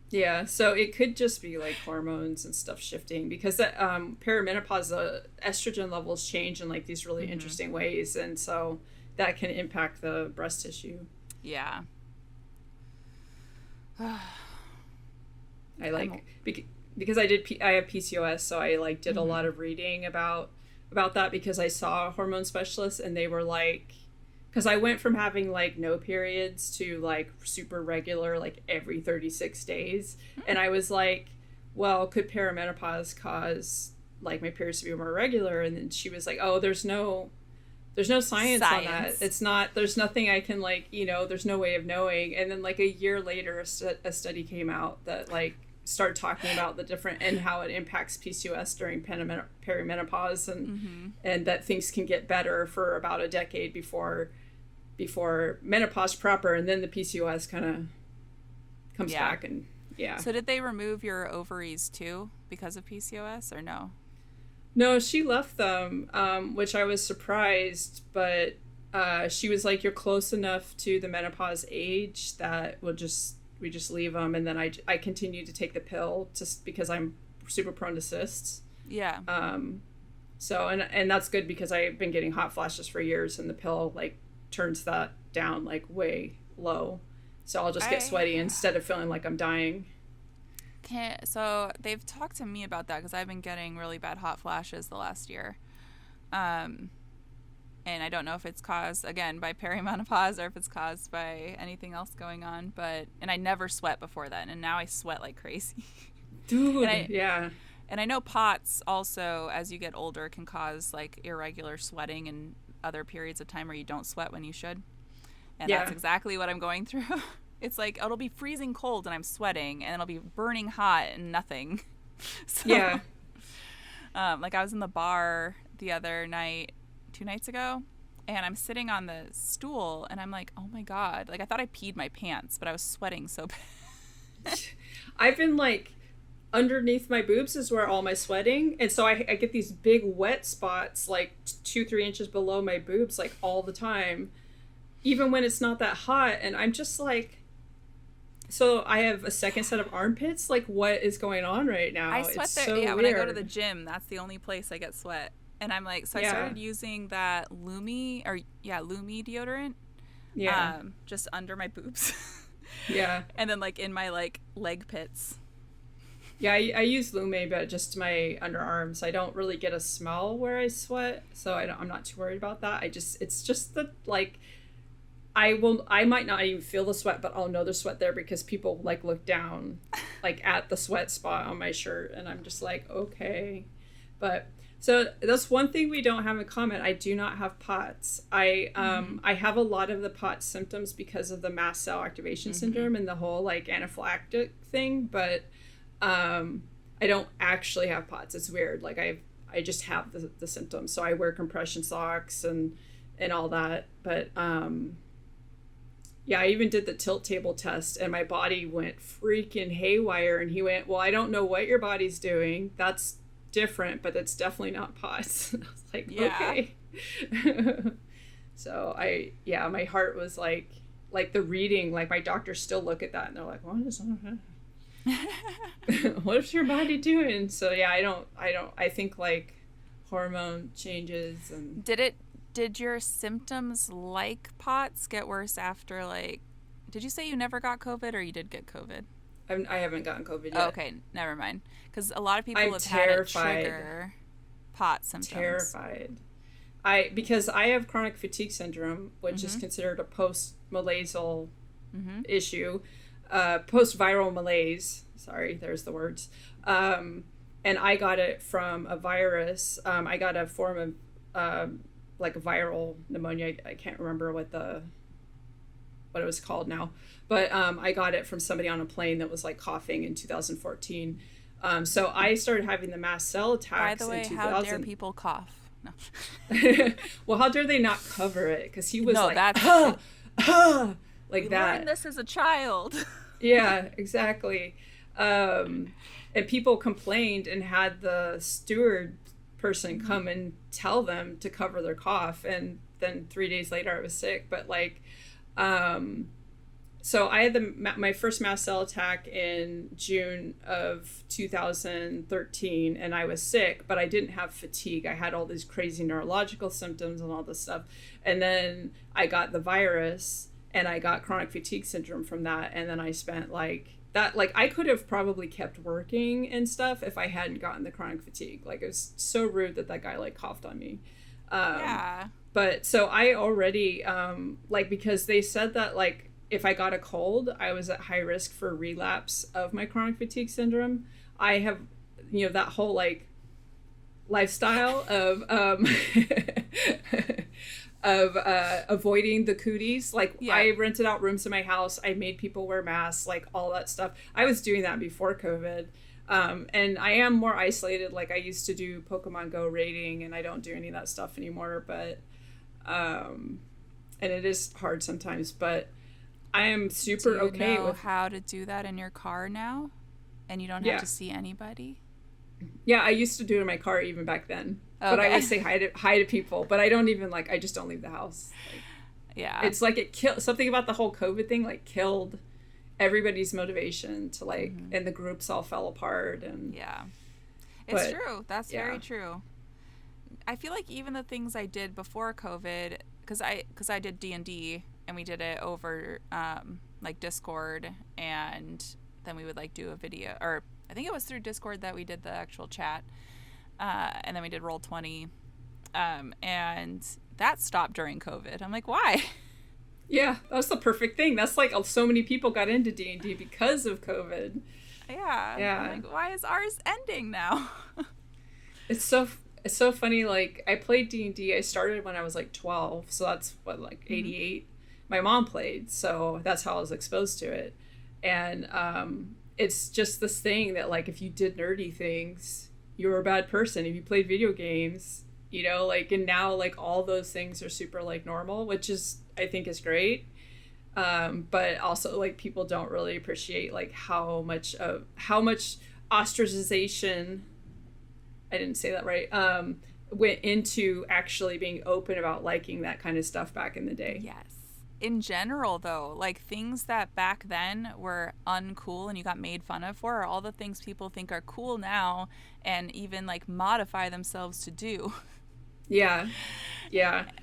Yeah, so it could just be like hormones and stuff shifting because that perimenopause, the estrogen levels change in like these really Mm-hmm. interesting ways, and so that can impact the breast tissue. Yeah. I I'm. like because I have PCOS, so I like did a Mm-hmm. lot of reading about that because I saw hormone specialists and they were like, because I went from having like no periods to like super regular like every 36 days, and I was like, well, could perimenopause cause like my periods to be more regular? And then she was like, oh, there's no science on that. Science. It's not, there's nothing I can like, there's no way of knowing. And then like a year later, a study came out that like started talking about the different and how it impacts PCOS during perimenopause, Mm-hmm. and that things can get better for about a decade before menopause proper, and then the PCOS kind of comes Yeah. back, and yeah. So did they remove your ovaries too because of PCOS or no? No, she left them, which I was surprised, but she was like, "You're close enough to the menopause age that we just leave them." And then I continued to take the pill just because I'm super prone to cysts. Yeah. So and that's good because I've been getting hot flashes for years, and the pill like turns that down like way low. So I'll just get I sweaty instead of feeling like I'm dying. can't. So they've talked to me about that because I've been getting really bad hot flashes the last year. Um, and I don't know if it's caused again by perimenopause or if it's caused by anything else going on. And I never sweat before then, and now I sweat like crazy. and Dude, I yeah. and I know POTS also, as you get older, can cause like irregular sweating and other periods of time where you don't sweat when you should. And that's Yeah. exactly what I'm going through. It's like it'll be freezing cold and I'm sweating, and it'll be burning hot and nothing. So, Yeah. like I was in the bar the other night, 2 nights ago, and I'm sitting on the stool, and I'm like, oh my god, like I thought I peed my pants, but I was sweating so bad. I've been like underneath my boobs is where all my sweating, and so I get these big wet spots like 2-3 inches below my boobs like all the time, even when it's not that hot, and I'm just like, so I have a second set of armpits. Like, what is going on right now? I sweat It's there. so Yeah, when I go to the weird. gym, that's the only place I get sweat. And I'm like, so I Yeah. started using that Lumi deodorant, Yeah. just under my boobs, Yeah. and then like in my like leg pits. Yeah, I use Lume, but just my underarms. I don't really get a smell where I sweat, so I'm not too worried about that. It's just the like, I might not even feel the sweat, but I'll know the sweat there because people like look down, like at the sweat spot on my shirt, and I'm just like, okay, but. So that's one thing we don't have in common. I do not have POTS. I have a lot of the POTS symptoms because of the mast cell activation Mm-hmm. syndrome and the whole like anaphylactic thing, but I don't actually have POTS. It's weird. Like I just have the symptoms. So I wear compression socks and all that. But yeah, I even did the tilt table test, and my body went freaking haywire. And he went, "Well, I don't know what your body's doing. That's different, but it's definitely not POTS." I was like, Yeah. okay. So yeah, my heart was like the reading, like my doctors still look at that and they're like, what is what is your body doing? So yeah, I think like hormone changes and Did it Did your symptoms like POTS get worse after, like, did you say you never got COVID or you did get COVID? I haven't gotten COVID Oh, yet. okay, never mind. Because a lot of people I'm have had it terrified. trigger POTS symptoms. Terrified. Because I have chronic fatigue syndrome, which is considered a post-malaisal issue, post-viral malaise. Sorry, there's the words. And I got it from a virus. I got a form of like a viral pneumonia. I can't remember what it was called now, but I got it from somebody on a plane that was like coughing in 2014. So I started having the mast cell attacks. By the way, in 2000. how dare people cough? No. Well, how dare they not cover it? Because he was No, like, that's like we that. learned this as a child. Yeah, exactly. And people complained and had the steward person come and tell them to cover their cough. And then 3 days later, I was sick. But like, so I had my first mast cell attack in June of 2013, and I was sick, but I didn't have fatigue. I had all these crazy neurological symptoms and all this stuff. And then I got the virus, and I got chronic fatigue syndrome from that. And then I spent like I could have probably kept working and stuff if I hadn't gotten the chronic fatigue. Like, it was so rude that guy like coughed on me. Yeah. But so I already, like, because they said that like, if I got a cold, I was at high risk for relapse of my chronic fatigue syndrome. I have, that whole like lifestyle of avoiding the cooties. Like, yeah. I rented out rooms in my house. I made people wear masks, like all that stuff. I was doing that before COVID. And I am more isolated. Like, I used to do Pokemon Go raiding, and I don't do any of that stuff anymore. But, and it is hard sometimes, but I am super okay know with how to do that in your car now, and you don't have to see anybody. Yeah, I used to do it in my car even back then. Okay. But I would say hi to people, but I don't even I just don't leave the house. Like, yeah. It's like it killed something about the whole COVID thing, like killed everybody's motivation to like, and the groups all fell apart. And yeah, it's true. That's very true. I feel like even the things I did before COVID, because I did D&D, and we did it over like Discord, and then we would like do a video, or I think it was through Discord that we did the actual chat, and then we did Roll20, and that stopped during COVID. I'm like, why? Yeah, that's the perfect thing. That's like so many people got into D&D because of COVID. Yeah. I'm like, why is ours ending now? It's so funny. Like, I played D&D. I started when I was like 12, so that's what, like 88. My mom played, so that's how I was exposed to it. And it's just this thing that like, if you did nerdy things, you were a bad person. If you played video games, like, and now like all those things are super like normal, which is, I think, is great. But also like, people don't really appreciate like how much ostracization, I didn't say that right, went into actually being open about liking that kind of stuff back in the day. Yes. In general, though, like, things that back then were uncool and you got made fun of for are all the things people think are cool now, and even like modify themselves to do. Yeah.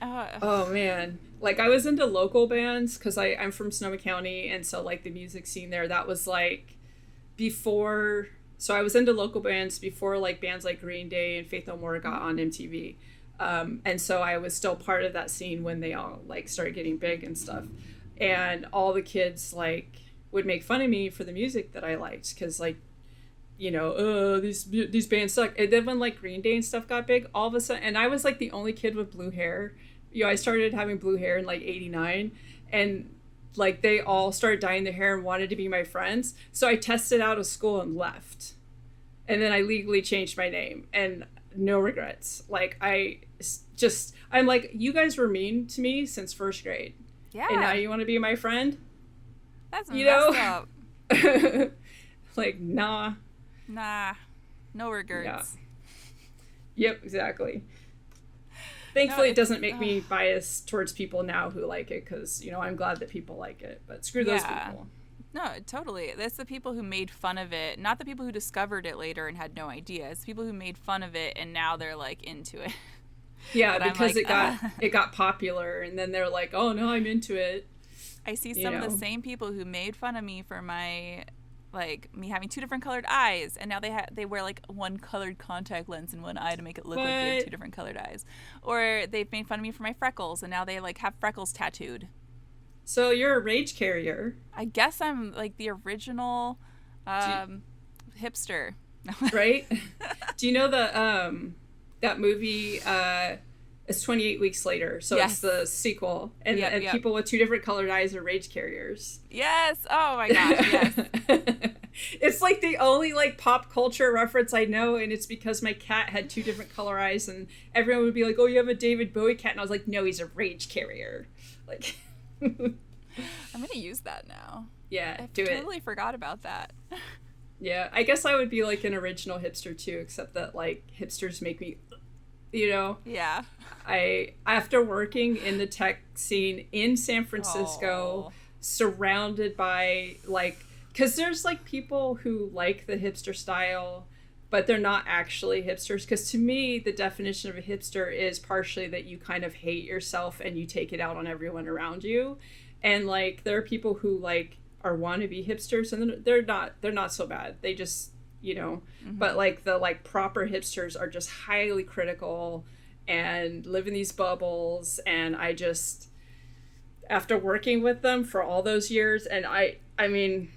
Oh man, like, I was into local bands because I'm from Sonoma County, and so like the music scene there, that was like before. So I was into local bands before like bands like Green Day and Faith No More got on MTV. And so I was still part of that scene when they all like started getting big and stuff. And all the kids like would make fun of me for the music that I liked, because like, these bands suck. And then when like Green Day and stuff got big, all of a sudden, and I was like the only kid with blue hair. I started having blue hair in like 89, and like they all started dyeing their hair and wanted to be my friends. So I tested out of school and left. And then I legally changed my name, and no regrets. Like, I'm like, you guys were mean to me since first grade. Yeah. And now you want to be my friend? That's messed up. Like, nah. No regrets. Yeah. Yep, exactly. Thankfully, it doesn't make me biased towards people now who like it, because, I'm glad that people like it. But screw those people. No, totally. That's the people who made fun of it, not the people who discovered it later and had no idea. It's the people who made fun of it, and now they're like into it. Yeah, But I'm because like, it got popular, and then they're like, "Oh no, I'm into it." I see You some of the know. same people who made fun of me for my like me having two different colored eyes, and now they wear like one colored contact lens in one eye to make it look like they have What? two different colored eyes. Or they've made fun of me for my freckles, and now they like have freckles tattooed. So you're a rage carrier, I guess I'm like the original do, hipster. right? Do you know the that movie? It's 28 Weeks Later, so it's Yes. the sequel, and Yep, and yep. people with two different colored eyes are rage carriers. Yes. Oh my gosh. Yes. It's like the only like pop culture reference I know, and it's because my cat had two different color eyes, and everyone would be like, "Oh, you have a David Bowie cat," and I was like, "No, he's a rage carrier." Like, I'm gonna use that now. yeah, I do it. totally forgot about that. Yeah, I guess I would be like an original hipster too, except that like hipsters make me, you know, Yeah. I after working in the tech scene in San Francisco, Oh. surrounded by like, because there's like people who like the hipster style, but they're not actually hipsters. Because to me, the definition of a hipster is partially that you kind of hate yourself and you take it out on everyone around you. And like there are people who like are wannabe hipsters, and they're not so bad. They just, you know, but like the like proper hipsters are just highly critical and live in these bubbles. And I just, after working with them for all those years, and I mean,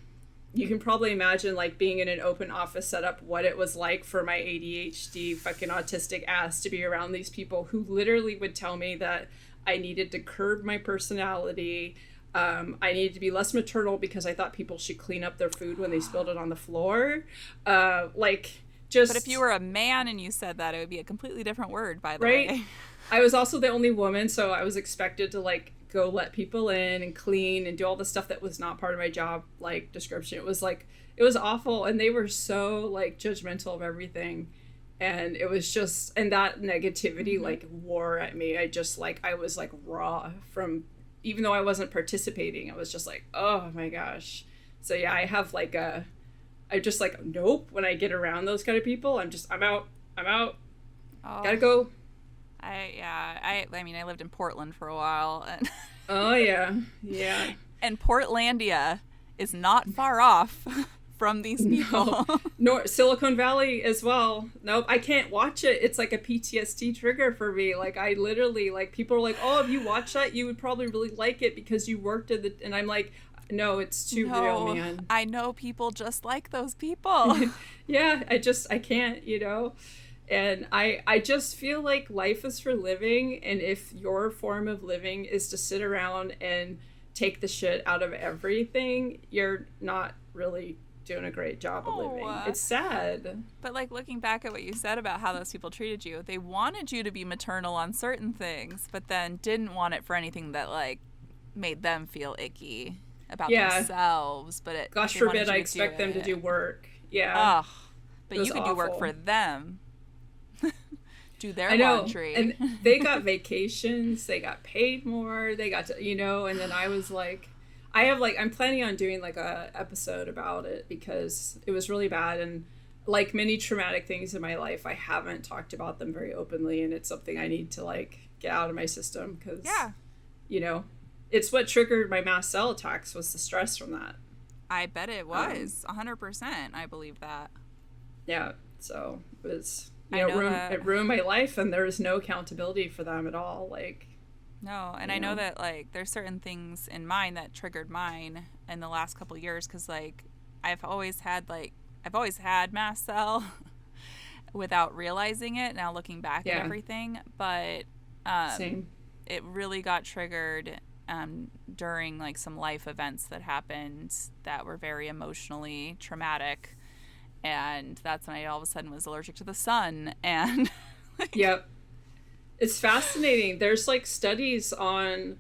you can probably imagine like being in an open office setup, what it was like for my ADHD fucking autistic ass to be around these people who literally would tell me that I needed to curb my personality. I needed to be less maternal because I thought people should clean up their food when they spilled it on the floor. Like, just. But if you were a man and you said that, it would be a completely different word, by the right? way. I was also the only woman, so I was expected to like go let people in and clean and do all the stuff that was not part of my job like description. It was like, it was awful, and they were so like judgmental of everything, and it was just, and that negativity like wore at me. I just like, I was like raw from, even though I wasn't participating, I was just like, oh my gosh. So yeah, I have like I just like, nope, when I get around those kind of people, I'm out. Oh, Gotta go. I mean, I lived in Portland for a while, and Oh yeah. and Portlandia is not far off from these people. No. Nor Silicon Valley as well. Nope, I can't watch it. It's like a PTSD trigger for me. Like, I literally, like, people are like, "Oh, if you watch that, you would probably really like it because you worked at the," and I'm like, "No, it's too real, man." I know people just like those people. Yeah, I can't, you know. And I just feel like life is for living, and if your form of living is to sit around and take the shit out of everything, you're not really doing a great job of living. It's sad. But like looking back at what you said about how those people treated you, they wanted you to be maternal on certain things, but then didn't want it for anything that like made them feel icky about themselves. But it, gosh forbid, I expect them to do work. Yeah. Ugh. But you could do work for them. Do their I know. laundry. And they got vacations, they got paid more, they got to, you know, and then I was like, I'm planning on doing like a episode about it because it was really bad, and like many traumatic things in my life, I haven't talked about them very openly, and it's something I need to like get out of my system because, you know, it's what triggered my mast cell attacks was the stress from that. I bet it was 100%. I believe that. Yeah. So it was, it ruined my life, and there was no accountability for them at all. Like, no, and I know that like there's certain things in mine that triggered mine in the last couple of years because like I've always had mast cell without realizing it. Now looking back at everything, but same. It really got triggered during like some life events that happened that were very emotionally traumatic. And that's when I all of a sudden was allergic to the sun. And like, yep. It's fascinating. There's like studies on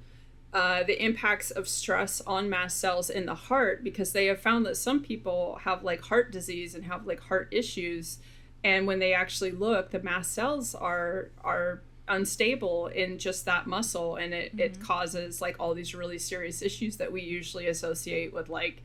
the impacts of stress on mast cells in the heart, because they have found that some people have like heart disease and have like heart issues. And when they actually look, the mast cells are unstable in just that muscle. And it causes like all these really serious issues that we usually associate with like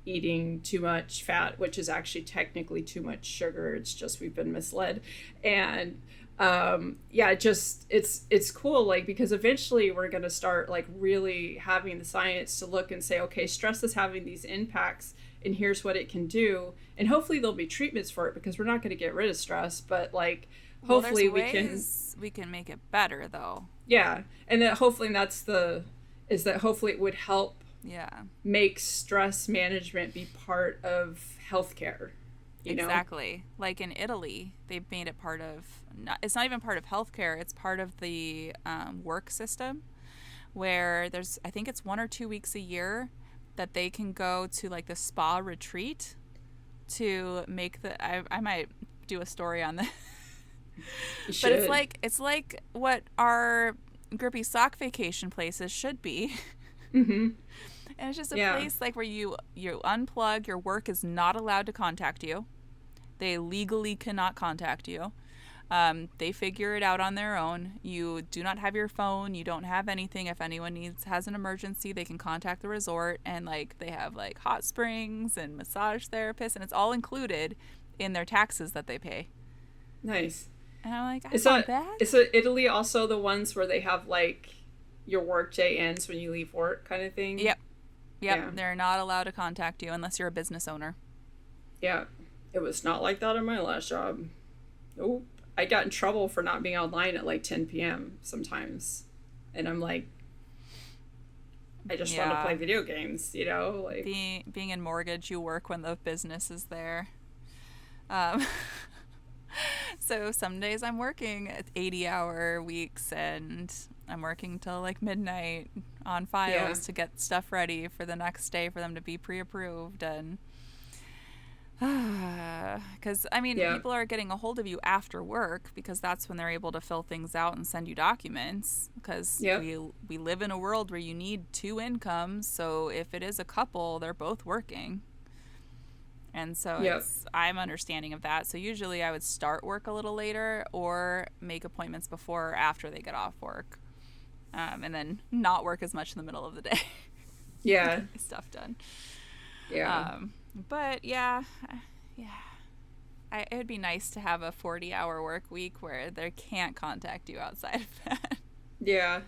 eating too much fat, which is actually technically too much sugar. It's just we've been misled. And Yeah, just it's cool, like, because eventually we're going to start like really having the science to look and say, okay, stress is having these impacts and here's what it can do, and hopefully there'll be treatments for it, because we're not going to get rid of stress, but like Well, there's hopefully we can. ways we can make it better, though. Yeah, and that hopefully that's the is that hopefully it would help Yeah. make stress management be part of healthcare, you know. Exactly. Like in Italy, they've made it part of, it's not even part of healthcare, it's part of the work system where there's, I think it's 1 or 2 weeks a year that they can go to like the spa retreat to make I might do a story on this. You But should. it's like what our grippy sock vacation places should be. Mm-hmm. And it's just a Yeah. place like where you unplug, your work is not allowed to contact you. They legally cannot contact you. They figure it out on their own. You do not have your phone. You don't have anything. If anyone has an emergency, they can contact the resort, and like they have like hot springs and massage therapists, and it's all included in their taxes that they pay. Nice. And I'm like, I Is want that that. is it Italy also the ones where they have like your work day ends when you leave work kind of thing? Yep. Yep. Yeah. They're not allowed to contact you unless you're a business owner. Yeah. It was not like that in my last job. Nope. I got in trouble for not being online at like 10 p.m. sometimes. And I'm like, I just want to Yeah. play video games, you know? Like, Being in mortgage, you work when the business is there. Um, so some days I'm working at 80-hour weeks, and I'm working till like midnight on files yeah. to get stuff ready for the next day for them to be pre-approved. And because I mean, Yeah. people are getting a hold of you after work because that's when they're able to fill things out and send you documents. Because Yep. we live in a world where you need two incomes. So if it is a couple, they're both working. And so Yep. I'm understanding of that. So usually I would start work a little later or make appointments before or after they get off work. And then not work as much in the middle of the day. Yeah. Get stuff done. Yeah. But yeah. It would be nice to have a 40-hour work week where they can't contact you outside of that. Yeah.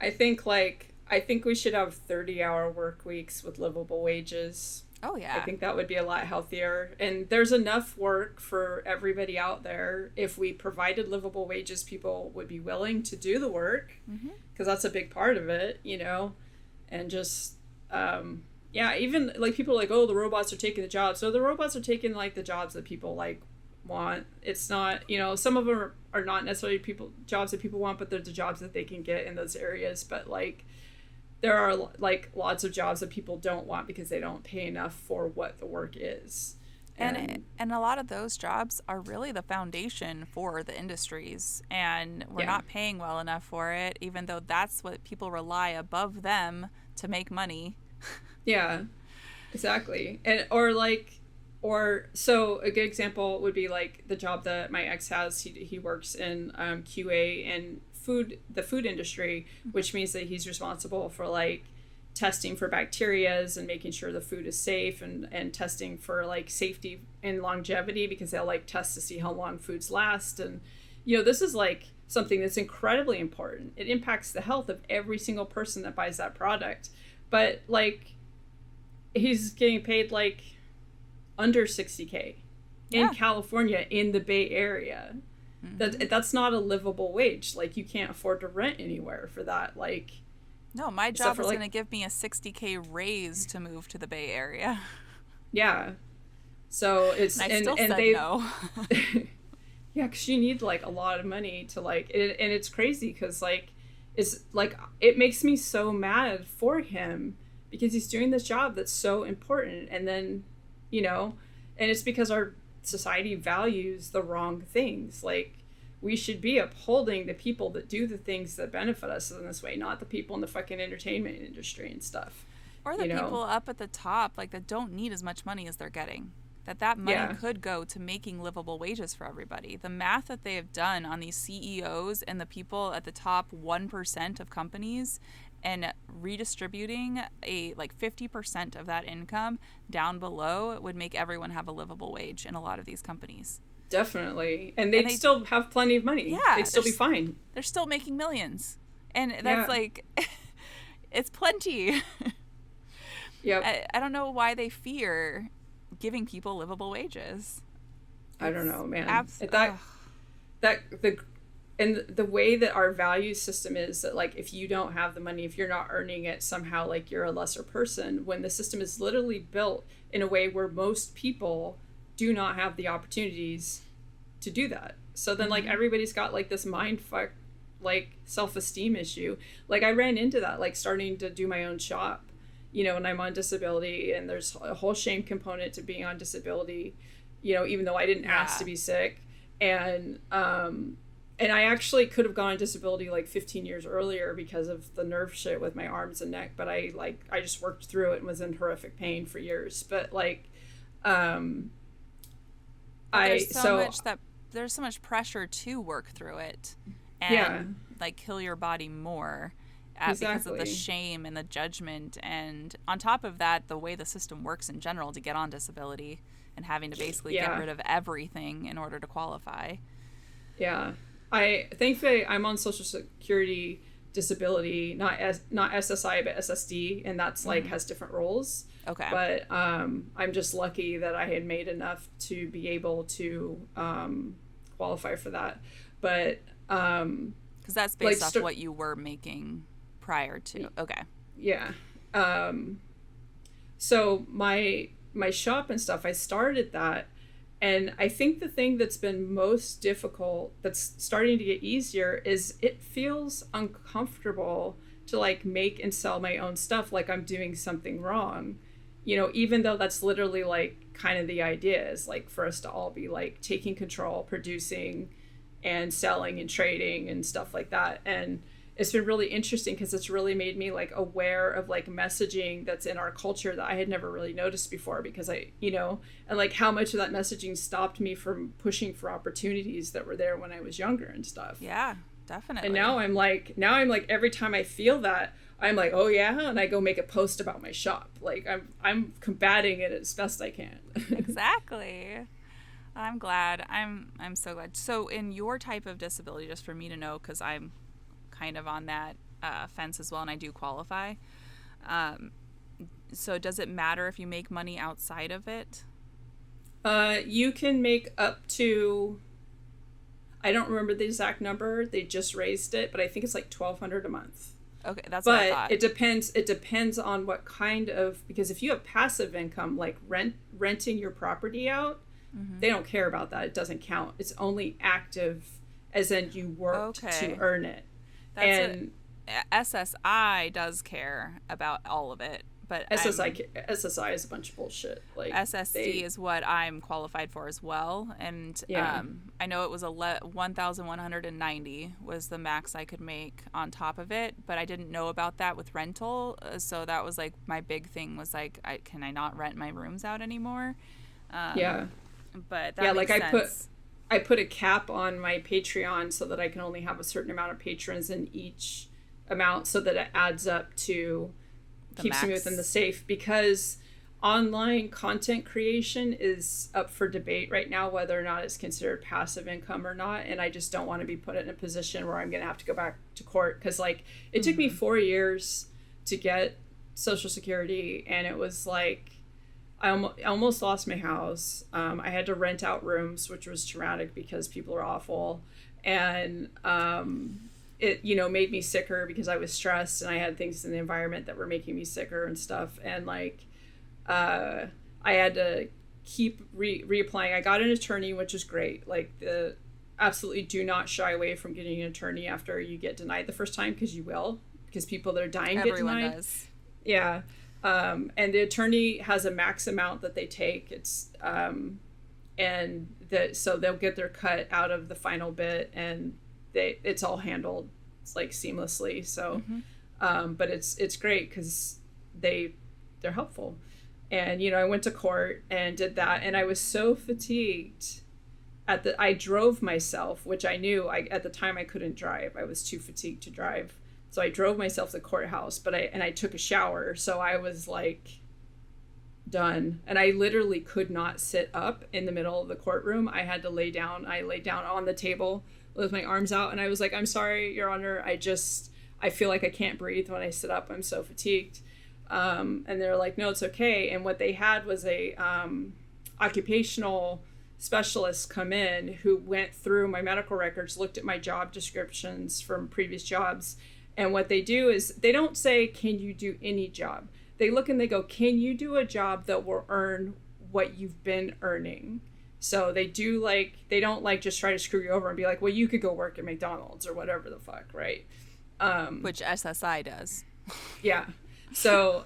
I think we should have 30-hour work weeks with livable wages. Oh, yeah. I think that would be a lot healthier. And there's enough work for everybody out there. If we provided livable wages, people would be willing to do the work, because that's a big part of it, you know? And just, yeah, even like people are like, oh, the robots are taking the jobs. So the robots are taking like the jobs that people like want. It's not, you know, some of them are not necessarily jobs that people want, but they're the jobs that they can get in those areas. But like, there are like lots of jobs that people don't want because they don't pay enough for what the work is. And a lot of those jobs are really the foundation for the industries, and we're not paying well enough for it, even though that's what people rely above them to make money. Yeah, exactly. And or so a good example would be like the job that my ex has. He works in QA and the food industry, which means that he's responsible for like testing for bacterias and making sure the food is safe, and testing for like safety and longevity, because they'll like test to see how long foods last. And you know, this is like something that's incredibly important. It impacts the health of every single person that buys that product. But like, he's getting paid like under $60K in California, in the Bay Area. That's not a livable wage. Like, you can't afford to rent anywhere for that. Like, no, my job was like, going to give me a $60K raise to move to the Bay Area. Yeah. So it's and I still and said they no. yeah, because you need like a lot of money to like it, and it's crazy because like it's like it makes me so mad for him, because he's doing this job that's so important, and then, you know, and it's because our society values the wrong things. Like, we should be upholding the people that do the things that benefit us in this way, not the people in the fucking entertainment industry and stuff. Or the people up at the top, like, that don't need as much money as they're getting. That money could go to making livable wages for everybody. The math that they have done on these CEOs and the people at the top 1% of companies, and redistributing like 50% of that income down below, would make everyone have a livable wage in a lot of these companies. Definitely. And And they'd they, still have plenty of money. yeah, They'd still be fine. they're still making millions. And Yeah. that's like, it's plenty. Yep. I don't know why they fear giving people livable wages. I don't It's know, man. abs- That that the and the way that our value system is that, like, if you don't have the money, if you're not earning it, somehow like you're a lesser person, when the system is literally built in a way where most people do not have the opportunities to do that. So then like everybody's got like this mind fuck like self-esteem issue. Like I ran into that like starting to do my own shop, and I'm on disability, and there's a whole shame component to being on disability, even though I didn't ask to be sick. And I actually could have gone on disability like 15 years earlier because of the nerve shit with my arms and neck, but I just worked through it and was in horrific pain for years. But like there's so much pressure to work through it and like kill your body more because of the shame and the judgment, and on top of that the way the system works in general to get on disability and having to basically get rid of everything in order to qualify. Thankfully I'm on Social Security disability, not SSI but SSD, and that's like has different roles. Okay. But I'm just lucky that I had made enough to be able to qualify for that. But because that's based off what you were making prior to. Okay. Yeah. So my shop and stuff, I started that, and I think the thing that's been most difficult, that's starting to get easier, is it feels uncomfortable to like make and sell my own stuff like I'm doing something wrong. Even though that's literally like kind of the idea is like for us to all be like taking control, producing and selling and trading and stuff like that. And it's been really interesting because it's really made me like aware of like messaging that's in our culture that I had never really noticed before, because and like how much of that messaging stopped me from pushing for opportunities that were there when I was younger and stuff. Yeah, definitely. And now I'm like every time I feel that, I'm like, oh yeah, and I go make a post about my shop. Like I'm combating it as best I can. Exactly. I'm glad. I'm so glad. So in your type of disability, just for me to know, because I'm kind of on that fence as well, and I do qualify. So does it matter if you make money outside of it? You can make up to, I don't remember the exact number. They just raised it, but I think it's like $1,200 a month. Okay, that's what I thought. But it depends on what kind of, because if you have passive income, like renting your property out, they don't care about that. It doesn't count. It's only active, as in you worked to earn it. SSI does care about all of it, but SSI is a bunch of bullshit. Like SSD is what I'm qualified for as well, and I know it was 1,190 was the max I could make on top of it, but I didn't know about that with rental, so that was like my big thing was like, can I not rent my rooms out anymore? But that makes sense. I put a cap on my Patreon so that I can only have a certain amount of patrons in each amount, so that it adds up to keeps me within the safe, because online content creation is up for debate right now whether or not it's considered passive income or not, and I just don't want to be put in a position where I'm gonna have to go back to court, because like it took me 4 years to get Social Security, and it was like I almost lost my house. I had to rent out rooms, which was traumatic because people are awful. And it, made me sicker because I was stressed and I had things in the environment that were making me sicker and stuff. And like, I had to keep reapplying. I got an attorney, which is great. Like absolutely do not shy away from getting an attorney after you get denied the first time, because you will, because people that are dying get denied. Everyone does. Yeah. And the attorney has a max amount that they take. It's so they'll get their cut out of the final bit, and it's all handled like seamlessly. So, but it's great because they're helpful. And I went to court and did that, and I was so fatigued. I drove myself, which I knew at the time I couldn't drive. I was too fatigued to drive. So I drove myself to the courthouse, but I took a shower. So I was like done. And I literally could not sit up in the middle of the courtroom. I had to lay down. I laid down on the table with my arms out, and I was like, I'm sorry, Your Honor. I feel like I can't breathe when I sit up. I'm so fatigued. And they're like, no, it's okay. And what they had was a occupational specialist come in who went through my medical records, looked at my job descriptions from previous jobs. And what they do is they don't say, can you do any job? They look and they go, can you do a job that will earn what you've been earning? So they don't like just try to screw you over and be like, well, you could go work at McDonald's or whatever the fuck, right? Which SSI does. Yeah. So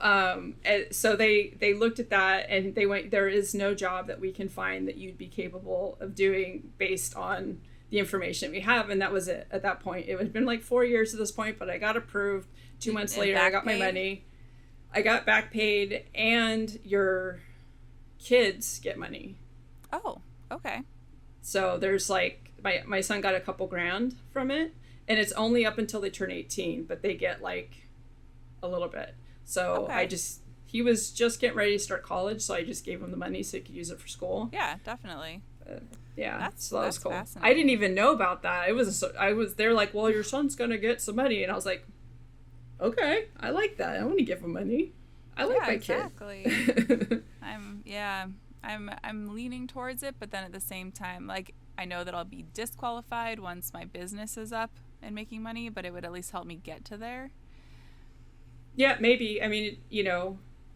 they looked at that and they went, there is no job that we can find that you'd be capable of doing based on the information we have. And that was it at that point. It had been like 4 years at this point, but I got approved. 2 months later, I got my money. I got back paid, and your kids get money. Oh, okay. So there's like, my son got a couple grand from it, and it's only up until they turn 18, but they get like a little bit. So okay. He was just getting ready to start college, so I just gave him the money so he could use it for school. Yeah, definitely. Yeah, so that was cool. Fascinating. I didn't even know about that. They're like, well, your son's gonna get some money, and I was like, okay, I like that. I want to give him money. I like my exactly. kid. I'm leaning towards it, but then at the same time, like, I know that I'll be disqualified once my business is up and making money, but it would at least help me get to there. Yeah, maybe. I mean,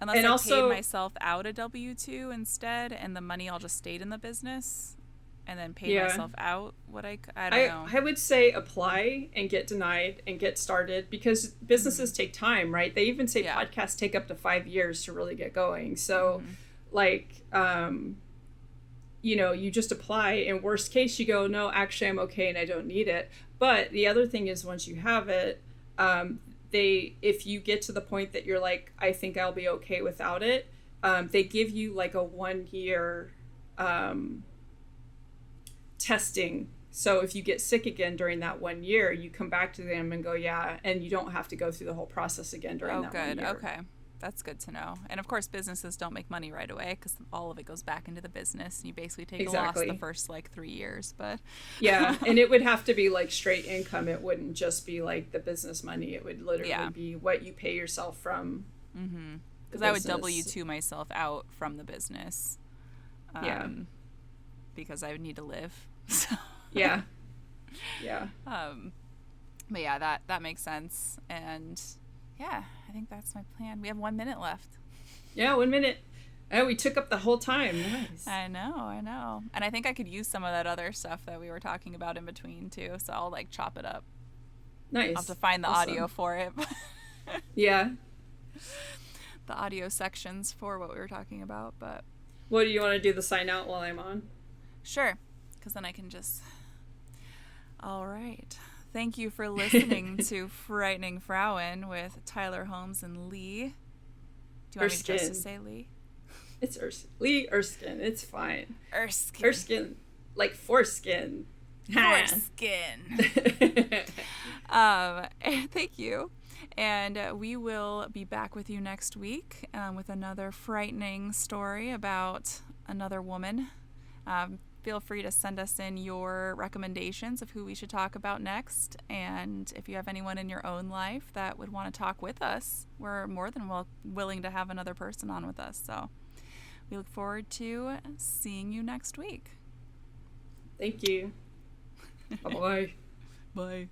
unless I paid myself out a W-2 instead, and the money all just stayed in the business, and then paid myself out what I don't know. I would say apply and get denied and get started, because businesses take time, right? They even say podcasts take up to 5 years to really get going. So you just apply, and worst case you go, no, actually I'm okay and I don't need it. But the other thing is, once you have it, if you get to the point that you're like, I think I'll be okay without it, they give you like a 1 year testing. So if you get sick again during that 1 year, you come back to them and go, yeah, and you don't have to go through the whole process again during that 1 year. Okay. That's good to know. And of course, businesses don't make money right away because all of it goes back into the business, and you basically take a loss the first like 3 years. But yeah, and it would have to be like straight income. It wouldn't just be like the business money. It would literally be what you pay yourself from. Because I would W-2 myself out from the business. Because I would need to live. So. Yeah. But yeah, that makes sense. And yeah, I think that's my plan. We have 1 minute left. Yeah, 1 minute. Oh, we took up the whole time. Nice. I know. And I think I could use some of that other stuff that we were talking about in between too. So I'll like chop it up. Nice. I'll have to find the audio for it. Yeah. The audio sections for what we were talking about. But what, do you want to do the sign out while I'm on? Sure. Because then I can just... All right. Thank you for listening to Frightening Frauen with Tyler Holmes and Lee. Do you want me just to say Lee? It's Lee Erskine. It's fine. Erskine. Like foreskin. Foreskin. Thank you. And we will be back with you next week with another frightening story about another woman. Feel free to send us in your recommendations of who we should talk about next. And if you have anyone in your own life that would want to talk with us, we're more than willing to have another person on with us. So we look forward to seeing you next week. Thank you. Bye-bye. Bye.